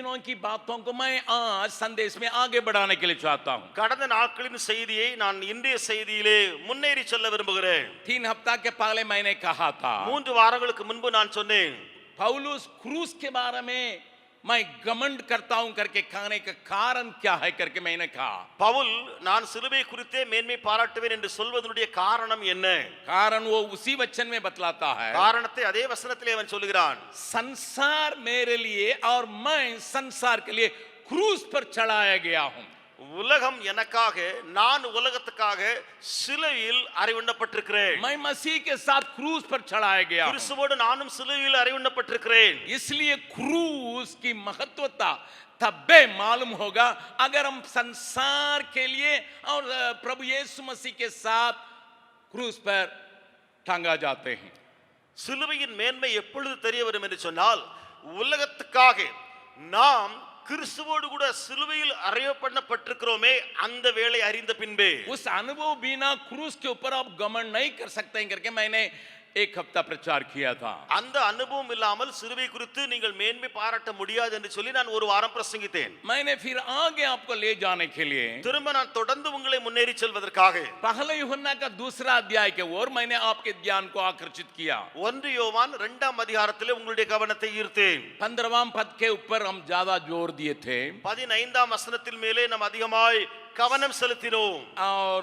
दिनों की बातों को मैं आज संदेश में आगे बढ़ाने के लिए चाहता हूं. கடந்த நாட்களின் செய்தியை நான் இன்றைய செய்தியிலே முன்னேறி செல்ல விரும்புகிறேன். 3 हफ्ता के पहले मैंने कहा था 3 வாரங்களுக்கு முன்பு நான் சொன்னேன், पौलुस क्रूस के बारे में मैं घमंड करता हूं करके कहने का कारण क्या है करके मैंने कहा. பவுல் நான் சிலுவை குறித்தே மேன்மை பாராட்டுவேன் என்று சொல்வதனுடைய காரணம் என்ன? कारण वो उसी वचन में बतलाता है. காரணத்தை அதே வசனத்திலே அவன் சொல்கிறான். संसार मेरे लिए और मैं संसार के लिए क्रूस पर चढ़ाया गया हूं. உலகம் எனக்காக, நான் உலகத்துக்காக சிலுவையில் அறையுண்ணப்பட்டிருக்கிறேன். मैं मसीह के साथ क्रूस पर चढ़ाया गया हूं. கிறிஸ்துவோடு நானும் சிலுவையில் அறையுண்ணப்பட்டிருக்கிறேன். इसलिए क्रूस की महत्वता तब्बे मालूम होगा अगर हम संसार के लिए और प्रभु यीशु मसीह के साथ क्रूस पर टांगा जाते हैं. சிலுவையின் மேன்மை எப்பொழுது தெரிய வரும் என்று சொன்னால், உலகத்துக்காக நாம் கிறிஸ்துவோடு கூட சிலுவையில் அறையப்பட்டிருக்கிறோமே அந்த வேளை அறிந்த பின்பே. उस अनुभव बिना क्रूस के ऊपर आप घमंड नहीं कर सकते करके मैंने एक हफ्ता प्रचार किया था. அந்த அனுபவம் இல்லாமல் சிலுவை குறித்து நீங்கள் மேன்மை பாராட்ட முடியாது என்று சொல்லி நான் ஒரு வாரம் பிரசங்கித்தேன். मैंने फिर आगे आपको ले जाने के लिए திரும்ப நான் தொடர்ந்து उंगले முன்னேறி செல்வதற்காக पहले यूहन्ना का दूसरा अध्याय के ओर मैंने आपके ध्यान को आकर्षित किया. 1 யோவான் 2ஆம் அதிகாரத்திலே உங்களுடைய கவனத்தை ஈர்த்தேன். 15वां पद के ऊपर हम ज्यादा जोर दिए थे 15ஆம் வசனத்தின் மேலே நாம் அதிகமாய் கவனம் செலுத்தினோம். और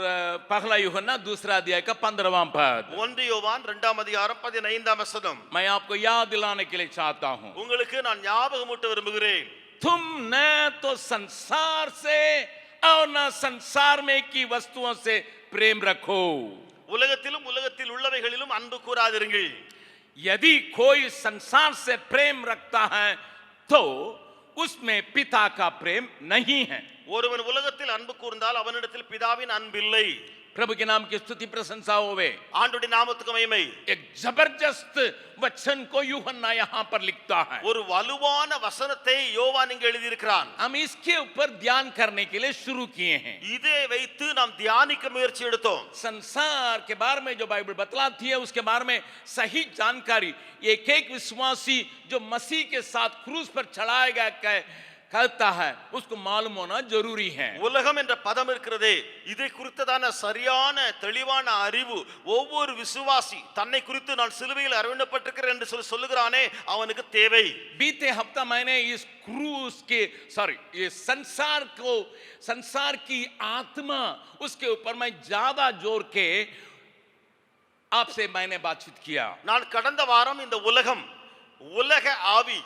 पहला यूहन्ना दूसरा अध्याय का 15वां पद. 1 யோவான் 2ஆம் அதிகாரம் 15ஆம் வசனம். मैं आपको याद दिलाने के लिए चाहता हूं, உங்களுக்கு நான் ஞாபகமூட்ட விரும்புகிறேன். तुम न तो संसार से और न संसार में की वस्तुओं से प्रेम रखो. உலகத்திலும் உலகத்தில் உள்ளவைகளிலும் அன்பு கூறாதிருங்கள். यदि कोई संसार से प्रेम रखता है तो उसमें पिता का प्रेम नहीं है. ஒருவன் உலகத்தில் அன்பு கூர்ந்தால் அவனிடத்தில் பிதாவின் அன்பில்லை. प्रभु के नाम की स्तुति प्रशंसा होवे. ஆண்டவருடைய நாமத்துக்கு மகிமை. एक जबरदस्त वचन को यूहन्ना यहाँ पर लिखता है. ஒரு வலுவான வசனத்தை யோவான் இங்கே எழுதியிருக்கிறான். हम इसके ऊपर ध्यान करने के लिए शुरू किए हैं. இதை வைத்து நாம் தியானிக்க முயற்சி எடுத்தோம். संसार के बारे में जो बाइबल बतलाती है उसके बारे में सही जानकारी एक एक विश्वासी जो मसीह के साथ क्रूस पर चढ़ाया गया कहता है उसको मालूम होना जरूरी है. உலகம் என்ற பதம் இருக்கிறதே, இதை குறித்ததான சரியான தெளிவான அறிவு ஒவ்வொரு விசுவாசி தன்னை குறித்து நான் சிலுவையில் அறையப்பட்டிருக்கிறேன் என்று சொல்லுகிறானே அவனுக்கு தேவை. बीते हफ्ता मैंने इस क्रूस के ये संसार की आत्मा उसके ऊपर मैं ज्यादा जोर के आपसे मैंने बातचीत किया. நான் கடந்த வாரம் இந்த உலக ஆவி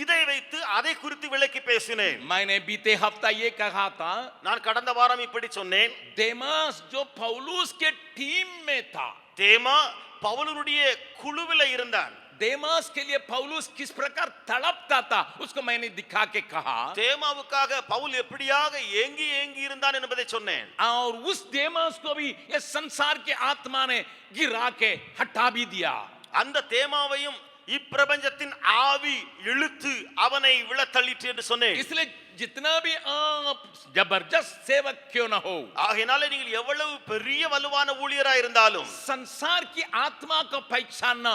இதை வைத்து அதை குறித்து விளக்கி பேசினேன். मैंने बीते हफ्ता ये कहा था, நான் கடந்த வாரம் இப்படி சொன்னேன், देमास जो पौलुस के टीम में था, தேமா பவுலுடைய குழுவில் இருந்தான். देमास के लिए पौलुस किस प्रकार तड़पता था उसको मैंने दिखा के कहा. தேமாவுக்காக பவுல் எப்படியாக ஏங்கி இருந்தான் என்பதை சொன்னேன். और उस देमास को भी ये संसार के आत्मा ने गिरा के हटा भी दिया. அந்த தேமாவையும் இப்பிரபஞ்சத்தின் ஆவி இழுத்து அவனை விழத்தள்ளிற்று என்று சொன்னேன். इसलिए जितना भी आप जबरदस्त सेवक क्यों ना हो, ஆகையினால நீங்கள் எவ்வளவு பெரிய வலுவான ஊழியராய் இருந்தாலும் संसार की आत्मा को पहचानना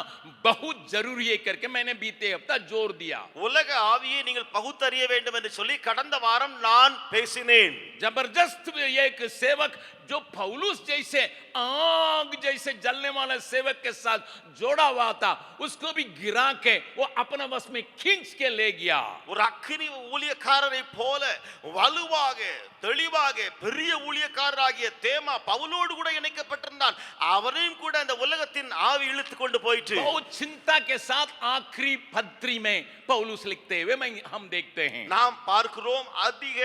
बहुत जरूरी है करके मैंने बीते हफ्ता जोर दिया. உலக ஆவியை நீங்கள் பகுத்தறிய வேண்டும் என்று சொல்லி கடந்த வாரம் நான் பேசினேன். जबरदस्त एक सेवक जो पौलुस जैसे आग जैसे जलने वाले सेवक के साथ जोड़ा हुआ था उसको भी गिरा के वो अपना बस में खींच के ले गया. ஒரு அக்கினி ஊழியக்காரரை போல வலுவாக தெளிவாக பெரிய ஊழியக்காரராகிய தேமா பவுலோடு கூட இணைக்கப்பட்டிருந்தான். அவரையும் கூட அந்த உலகத்தின் ஆவி இழுத்து கொண்டு போயிற்று. बहुत चिंता के साथ आखिरी पत्री में पौलुस लिखते हुए हम देखते हैं. நாம் பார்க்கிறோம் அதிக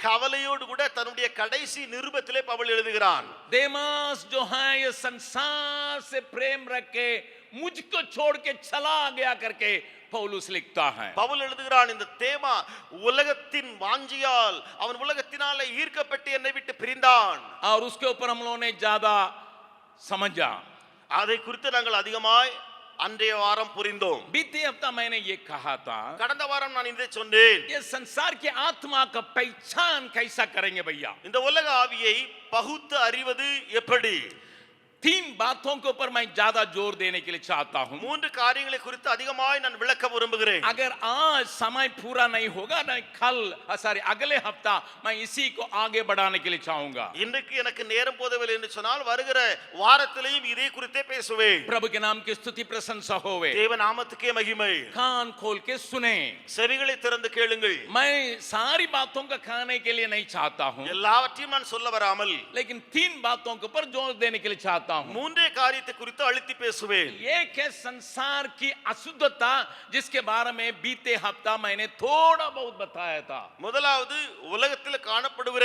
கவலையோடு கூட தன்னுடைய கடைசி நிருபத்திலே பவுல் எழுதுகிறான். देमास जो है ये संसार से प्रेम रखे मुझको छोड़ के चला गया करके पौलुस लिखता है. பவுல் எழுதுகிறான், இந்த தேமா உலகத்தின் வாஞ்சியால் அவன் உலகத்தினாலே ஈர்க்கப்பட்டு என்னை விட்டு பிரிந்தான். और उसके ऊपर हम लोगों ने ज्यादा समझा. அதை குறித்து நாங்கள் அதிகமாய் அன்றைய வாரம் புரிந்தோம். बीते हफ्ता मैंने ये कहा था, கடந்த வாரம் நான் இதை சொன்னேன், ये संसार की आत्मा का पहचान कैसा करेंगे भैया. இந்த உலக ஆவியை பகுத்து அறிவது எப்படி? तीन बातों के ऊपर मैं ज्यादा जोर देने के लिए चाहता हूं। மூன்று காரியங்களை குறித்து அதிகமாய் நான் விளக்க விரும்புகிறேன். अगर आज समय पूरा नहीं होगा ना, कल सॉरी अगले हफ्ता मैं इसी को आगे बढ़ाने के लिए चाहूंगा। இன்றைக்கு எனக்கு நேரம் போதவில்லை என்று சொன்னால் வருகிற வாரத்திலேயும் இதே குறித்தே பேசுவேன். प्रभु के नाम की स्तुति प्रशंसा होवे। தேவ நாமத்துக்கே மகிமை. कान खोल के सुने, செவிகளை திறந்து கேளுங்கள். मैं सारी बातों का खाने के लिए नहीं चाहता हूं, எல்லாவற்றையும் நான் சொல்ல வராமல் लेकिन तीन बातों के ऊपर जोर देने के लिए चाहता हूं। மூன்றே காரியத்தை குறித்து அழுத்தி பேசுவேன். एक है संसार की अशुद्धता, जिसके बारे में बीते हफ्ता मैंने थोड़ा बहुत बताया था। முதலாவது உலகத்தில் காணப்படுகிற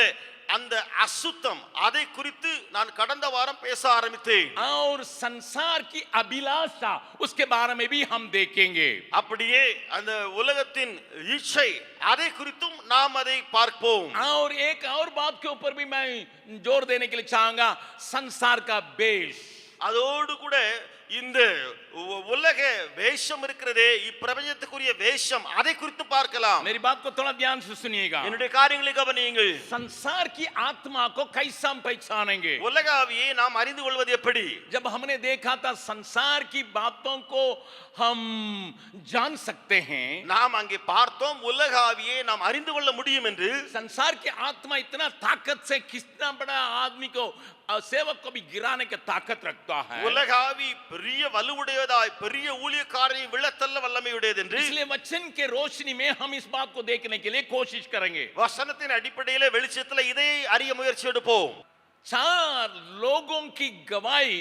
அந்த அசுத்தம், அதை குறித்து நான் கடந்த வாரம் பேச ஆரம்பித்தேன். और संसार की अभिलाषा, उसके बारे में भी हम देखेंगे। அப்படியே அந்த உலகத்தின் இச்சை, அதை குறித்தும் நாம் அதை பார்ப்போம். और एक और बात के ऊपर भी मैं जोर देने के लिए चाहूंगा, संसार का वेश। அதோடு கூட இந்த உலக வேஷம் இருக்கிறதே, இப்பிரபஞ்சத்துக்குரிய வேஷம், அதை குறித்து பார்க்கலாம். मेरी बात को थोड़ा ध्यान से सुनिएगा। என்னுடைய காரியங்களை கவனியுங்கள். संसार की आत्मा को कैसे हम पहचानेंगे? உலக ஆவியை நாம் அறிந்து கொள்வது எப்படி? जब हमने देखा था संसार की बातों को हम जान सकते हैं, நாம் அங்கே பார்த்தோம் உலக ஆவியை நாம் அறிந்து கொள்ள முடியும் என்று. संसार की आत्मा इतना ताकत से कितना बड़ा आदमी को सेवक को भी गिराने की ताकत रखता है। உலக ஆவி பெரிய வலுவுடையதாய் பெரிய ஊழியக்காரரை விழத்தள்ள வல்லமையுடையது என்று. इसलिए वचन के रोशनी में हम इस बात को देखने के लिए कोशिश करेंगे। வசனத்தின் அடிப்படையிலே வெளிச்சத்தில் இதை அறிய முயற்சி எடுப்போம். चार लोगों की गवाही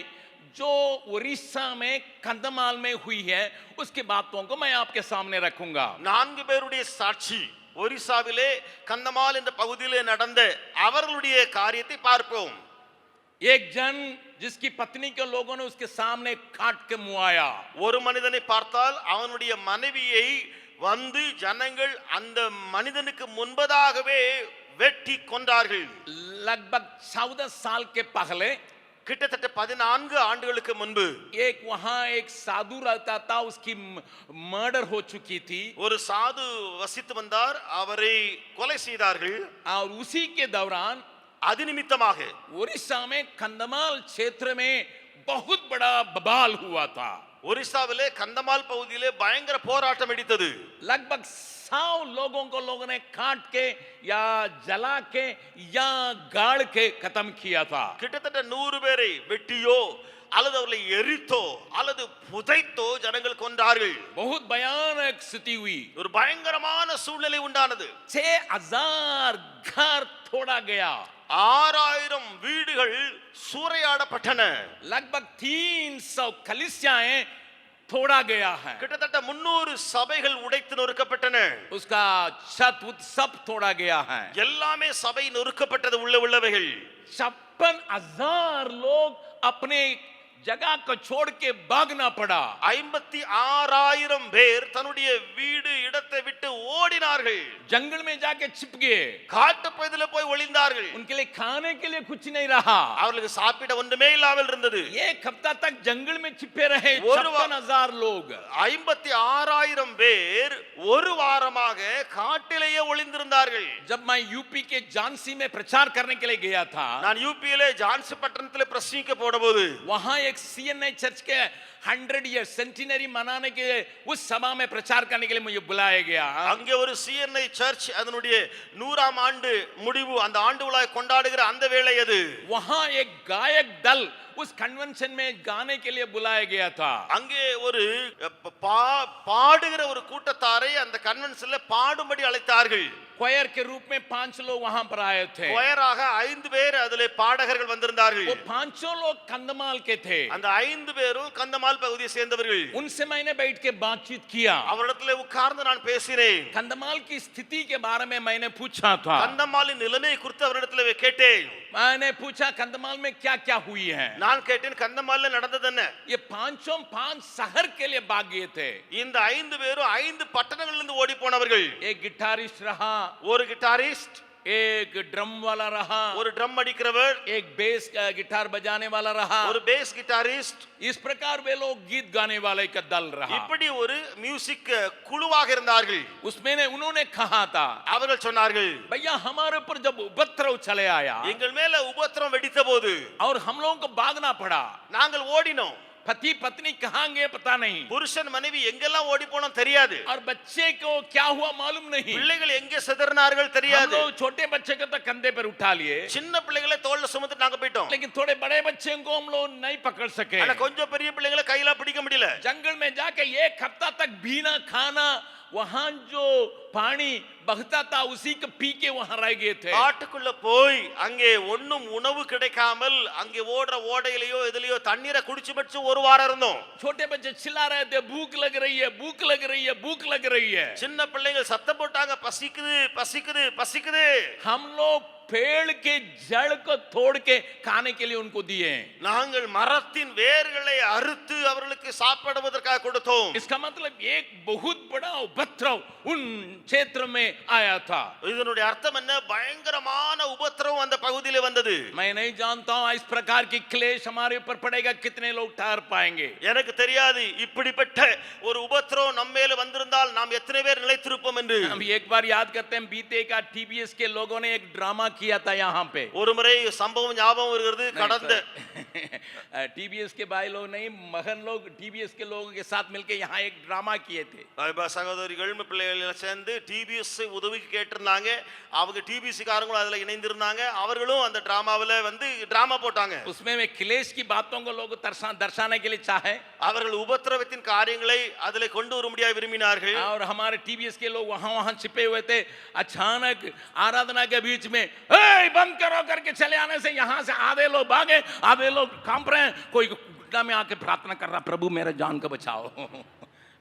जो उड़ीसा में कंधमाल में हुई है, उसकी बातों को मैं आपके सामने रखूंगा। நான்கு பேருடைய சாட்சி ஒரிசாவிலே கந்தமால் என்ற பகுதியிலே நடந்த அவர்களுடைய காரியத்தை பார்ப்போம். एक जन जिसकी पत्नी के लोगों ने उसके सामने काट के मुआया। ஒரு மனிதனை பார்த்தால் அவனுடைய மனைவியை வந்து ஜனங்கள் அந்த மனிதனுக்கு முன்பதாகவே வெட்டி கொண்டார்கள். लगभग 14 साल के पहले, கிட்டத்தட்ட 14 ஆண்டுகளுக்கு முன்பு एक वहां एक साधु रहता था, उसकी मर्डर हो चुकी थी। ஒரு சாது வசித்து வந்தார், அவரை கொலை செய்தார்கள். और उसी के दौरान அது நிமித்தமாக उड़ीसा में कंधमाल क्षेत्र में बहुत बड़ा बवाल हुआ था। ஒரிசாவிலே கந்தமால் பகுதியிலே பயங்கர போராட்டம் வெடித்தது. लगभग 100 लोगों को लोगों ने काट के या जला के या गाड़ के खत्म किया था। கிட்டத்தட்ட 100 பேரை வெட்டியோ அல்லது அவர்களை எரித்தோ அல்லது புதைத்தோ ஜனங்கள் கொன்றார்கள். बहुत भयानक स्थिति हुई। ஒரு பயங்கரமான சூழ்நிலை உண்டானது. 6000 घर तोड़ा गया। 6000 வீடுகள் சூறையாடப்பட்டன. लगभग 300 कलीसियाएं तोड़ा गया है। கிட்டத்தட்ட 300 சபைகள் உடைத்து நொறுக்கப்பட்டன. उसका छत उत सब तोड़ा गया है। எல்லாமே சபை நொறுக்கப்பட்டது உள்ளவைகள். 56,000 लोग अपने जगह को छोड़ के भागना पड़ा। 56,000 பேர் தன்னுடைய வீடு இடத்தை விட்டு ஓடினார்கள். जंगल में जाके छिप गए। காட்டு பகுதியில போய் ஒளிந்தார்கள். उनके लिए खाने के लिए कुछ नहीं रहा। அவர்களுக்கு சாப்பிட ஒன்றுமே இல்லாமல் இருந்தது. एक हफ्ता तक जंगल में छिपे रहे 56,000 लोग। 56,000 பேர் ஒரு வாரமாக காட்டிலேயே ஒளிந்திருந்தார்கள். जब मैं यूपी के झांसी में प्रचार करने के लिए गया था, நான் யூபியிலே ஜான்சி பட்டணத்திலே பிரசங்கிக்க போனபோது वहां एक सीएनआई चर्च के 100 ईयर सेंटिनरी मनाने के लिए उस सभा में प्रचार करने के लिए मुझे बुलाया गया। அங்கே ஒரு சிஎன்ஐ சர்ச் அதனுடைய 100ஆம் ஆண்டு முடிவு, அந்த ஆண்டு விழா கொண்டாடுகிற அந்த வேளை அது. वहां एक गायक दल उस कन्वेंशन में गाने के लिए बुलाया गया था। அங்கே ஒரு பாடுகிற ஒரு கூட்டத்தாரை அந்த கன்வென்ஷன்ல பாடும்படி அழைத்தார்கள். क्वायर के रूप में 5 लोग वहां पर आए थे। கொயராக 5 பேர் அதிலே பாடகர்கள் வந்திருந்தார்கள். वो 5 लोग कंधमाल के थे। அந்த 5 பேரும் கந்தமால் பகுதியை சேர்ந்தவர்கள். उनसे मैंने बैठ के बातचीत किया। அவரிடத்திலே உட்கார்ந்து நான் பேசினேன். कंधमाल की स्थिति के बारे में मैंने पूछा था। கந்தமாலின் நிலைமை குறித்து அவரிடத்திலே கேட்டேன். मैंने पूछा कंधमाल में क्या क्या हुई है। நான் கேட்டேன் கந்தமால்ல நடந்தது என்ன. ये 5 शहर के लिए भाग गए थे। இந்த 5 பேரும் 5 பட்டணங்களிலிருந்து ஓடி போனவர்கள். एक गिटारिस्ट रहा, ஒரு கிட்டாரிஸ்ட், एक ड्रम वाला रहा, ஒரு ட்ரம் அடிக்கிறவர், एक बेस गिटार बजाने वाला रहा। ஒரு பேஸ் கிட்டாரிஸ்ட், इस प्रकार वे लोग गीत गाने वाले का दल रहा। இப்படி ஒரு மியூசிக் குழுவாக இருந்தார்கள்। उसमें उन्होंने कहा था, அவர்கள் சொன்னார்கள், भैया हमारे ऊपर जब उपद्रव चले आया எங்கள் மேல உபத்திரம் வெடித்த போது और हम लोगों को भागना पड़ा, நாங்கள் ஓடினோம்। पति पत्नी कहाँ गए पता नहीं, புருஷன் மனைவி எங்கெல்லாம் ஓடி போனோம் தெரியாது, और बच्चे को क्या हुआ मालूम नहीं। பிள்ளைகள் எங்கே சிதறினார்கள் हम தெரியாது। लोग छोटे बच्चे को तो कंधे पर उठा लिए, சின்ன பிள்ளைகளை தோள்ல சுமந்து நாங்க போயிட்டோம்। लेकिन थोड़े बड़े बच्चे को हम लोग नहीं पकड़ सके। ஆனா கொஞ்சம் பெரிய பிள்ளைகளை கையில பிடிக்க முடியல। जंगल में जाके एक हफ्ता तक बिना खाना वहां जो पानी बहता था उसी को पी के वहां रह गए थे। காட்டுக்குள்ள போய் அங்கே ஒண்ணும் உணவு கிடைக்காமல் அங்கே ஓடுற ஓடையிலயோ எதுலயோ தண்ணீரை குடிச்சு பச்சு ஒரு வாரம் இருந்தோம்। छोटे बच्चे चिल्ला रहे थे, भूख लग रही है, भूख लग रही है, भूख लग रही है। சின்ன பிள்ளைகள் சத்தம் போட்டாங்க, பசிக்குது பசிக்குது பசிக்குது। हम लोग पेड़ के जड़ को तोड़ के खाने के लिए उनको दिए। நாங்கள் மரத்தின் வேர்களை அறுத்து அவர்களுக்கு சாப்பிடுவதற்காக கொடுத்தோம்। इसका मतलब एक बहुत बड़ा उपद्रव उन क्षेत्र में आया था। இதனுடைய அர்த்தம் என்ன? பயங்கரமான உபத்திரவம் அந்த பகுதியில வந்தது। मैं नहीं जानता हूं इस प्रकार की क्लेश हमारे ऊपर पड़ेगा कितने लोग ठहर पाएंगे। எனக்கு தெரியாது இப்படிப்பட்ட ஒரு உபத்திரவம் நம்ம மேல வந்திருந்தால் நாம் எத்தனை பேர் நிலைத்திருப்போம் என்று। हम एक बार याद करते हैं, बीते का टीबीएस के लोगों ने एक ड्रामा किया था यहाँ पे। ஒரு முறை சம்பவம் ஞாபகம் வருகிறது। கடந்த टीबीएस के भाई लोग नहीं, मगन लोग टीबीएस के लोगों के साथ मिलकर यहाँ एक ड्रामा किए थे। சகோதரிகள் பிள்ளைகள் சேர்ந்து டிபிஎஸ் உதவிக்கு கேட்டிருந்தாங்க। அவங்க டிபிசி காரங்களும் அதுல இணைந்திருந்தாங்க। அவர்களும் அந்த டிராமாவுல வந்து டிராமா போட்டாங்க। उसमें वे क्लेश की बातों को लोग दर्शाने के लिए चाहे, அவர்கள் உபத்திரவத்தின் காரியங்களை அதிலே கொண்டு வரும்படியாக விரும்பினார்கள்। और हमारे टीबीएस के लोग वहां वहां छिपे हुए थे। अचानक आराधना के बीच में बंद करो करके चले आने से यहाँ से आधे लोग भागे, आधे लोग कांप रहे हैं, कोई घुटना में आके प्रार्थना कर रहा, प्रभु मेरे जान को बचाओ।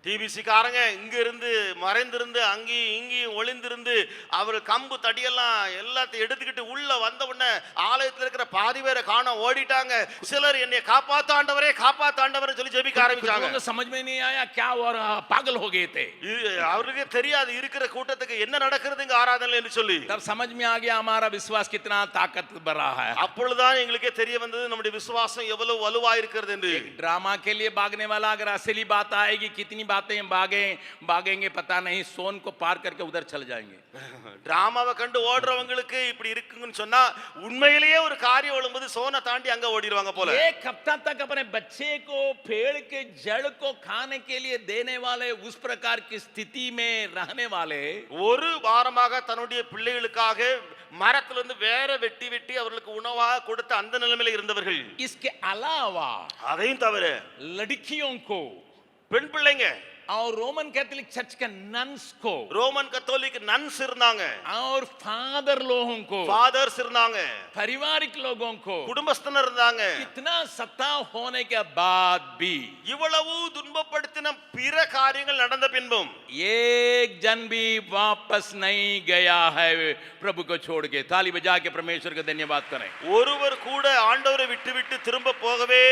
டிபிசி காரங்க இங்க இருந்து மறைந்திருந்து அங்கேயும் இங்கேயும் ஒளிந்திருந்து அவர் கம்பு தடியெல்லாம் எல்லாத்தையும் எடுத்துக்கிட்டு உள்ள வந்த உடனே ஆலயத்தில் இருக்கிற பாதி பேரை காண ஓடிட்டாங்க। சிலர் என்னை காப்பாத்தாண்டவரே காப்பாத்தாண்டவரே சொல்லி ஜெபிக்க ஆரம்பிச்சாங்க। समझ में नहीं आया क्या और पागल हो गए थे। அவருக்கு தெரியாது இருக்கிற கூட்டத்துக்கு என்ன நடக்கிறது இங்க ஆராதனை என்று சொல்லி। तब समझ में आ गया हमारा विश्वास कितना ताकत भरा है। அப்பொழுதுதான் எங்களுக்கே தெரிய வந்தது நம்முடைய விசுவாசம் எவ்வளவு வலுவா இருக்கிறது என்று। ड्रामा के लिए भागने वाला अगर असली बात आएगी, कितनी बातें भागेंगे पता नहीं, सोन को पार करके उधर चल जाएंगे। டிராமாவை கண்டு ஓடுறவங்களுக்கு இப்படி இருக்குன்னு சொன்னா உண்மையிலேயே ஒரு காரியம் வரும்போது சோனை தாண்டி அங்க ஓடிடுவாங்க போல। एक हफ्ता तक अपने बच्चे को पेड़ के जड़ को खाने के लिए देने वाले, उस प्रकार की स्थिति में रहने वाले, ஒரு வாரமாக தன்னுடைய பிள்ளைகளுக்காக மரத்திலிருந்து வேற வெட்டி வெட்டி அவர்களுக்கு உணவாக கொடுத்த அந்த நிலைமையில இருந்தவர்கள்। इसके अलावा அதையும் தவிர लड़कियों को, பெண் பிள்ளைங்க और रोमन कैथोलिक चर्च के नन्स को, ரோமன் கத்தோலிக் நன்ஸ் இருந்தாங்க, और फादर लोगों को, ஃபாதர்ஸ் இருந்தாங்க, पारिवारिक लोगों को, குடும்பஸ்தனர் இருந்தாங்க। इतना सताव होने के बाद भी இவ்வளவு துன்பப்படுத்தின பிற காரியங்கள் நடந்த பின்பும் एक जन भी वापस नहीं गया है प्रभु को छोड़ के। ताली बजा के परमेश्वर का धन्यवाद करें। ஒருவர் கூட ஆண்டவரை விட்டு விட்டு திரும்ப போகவே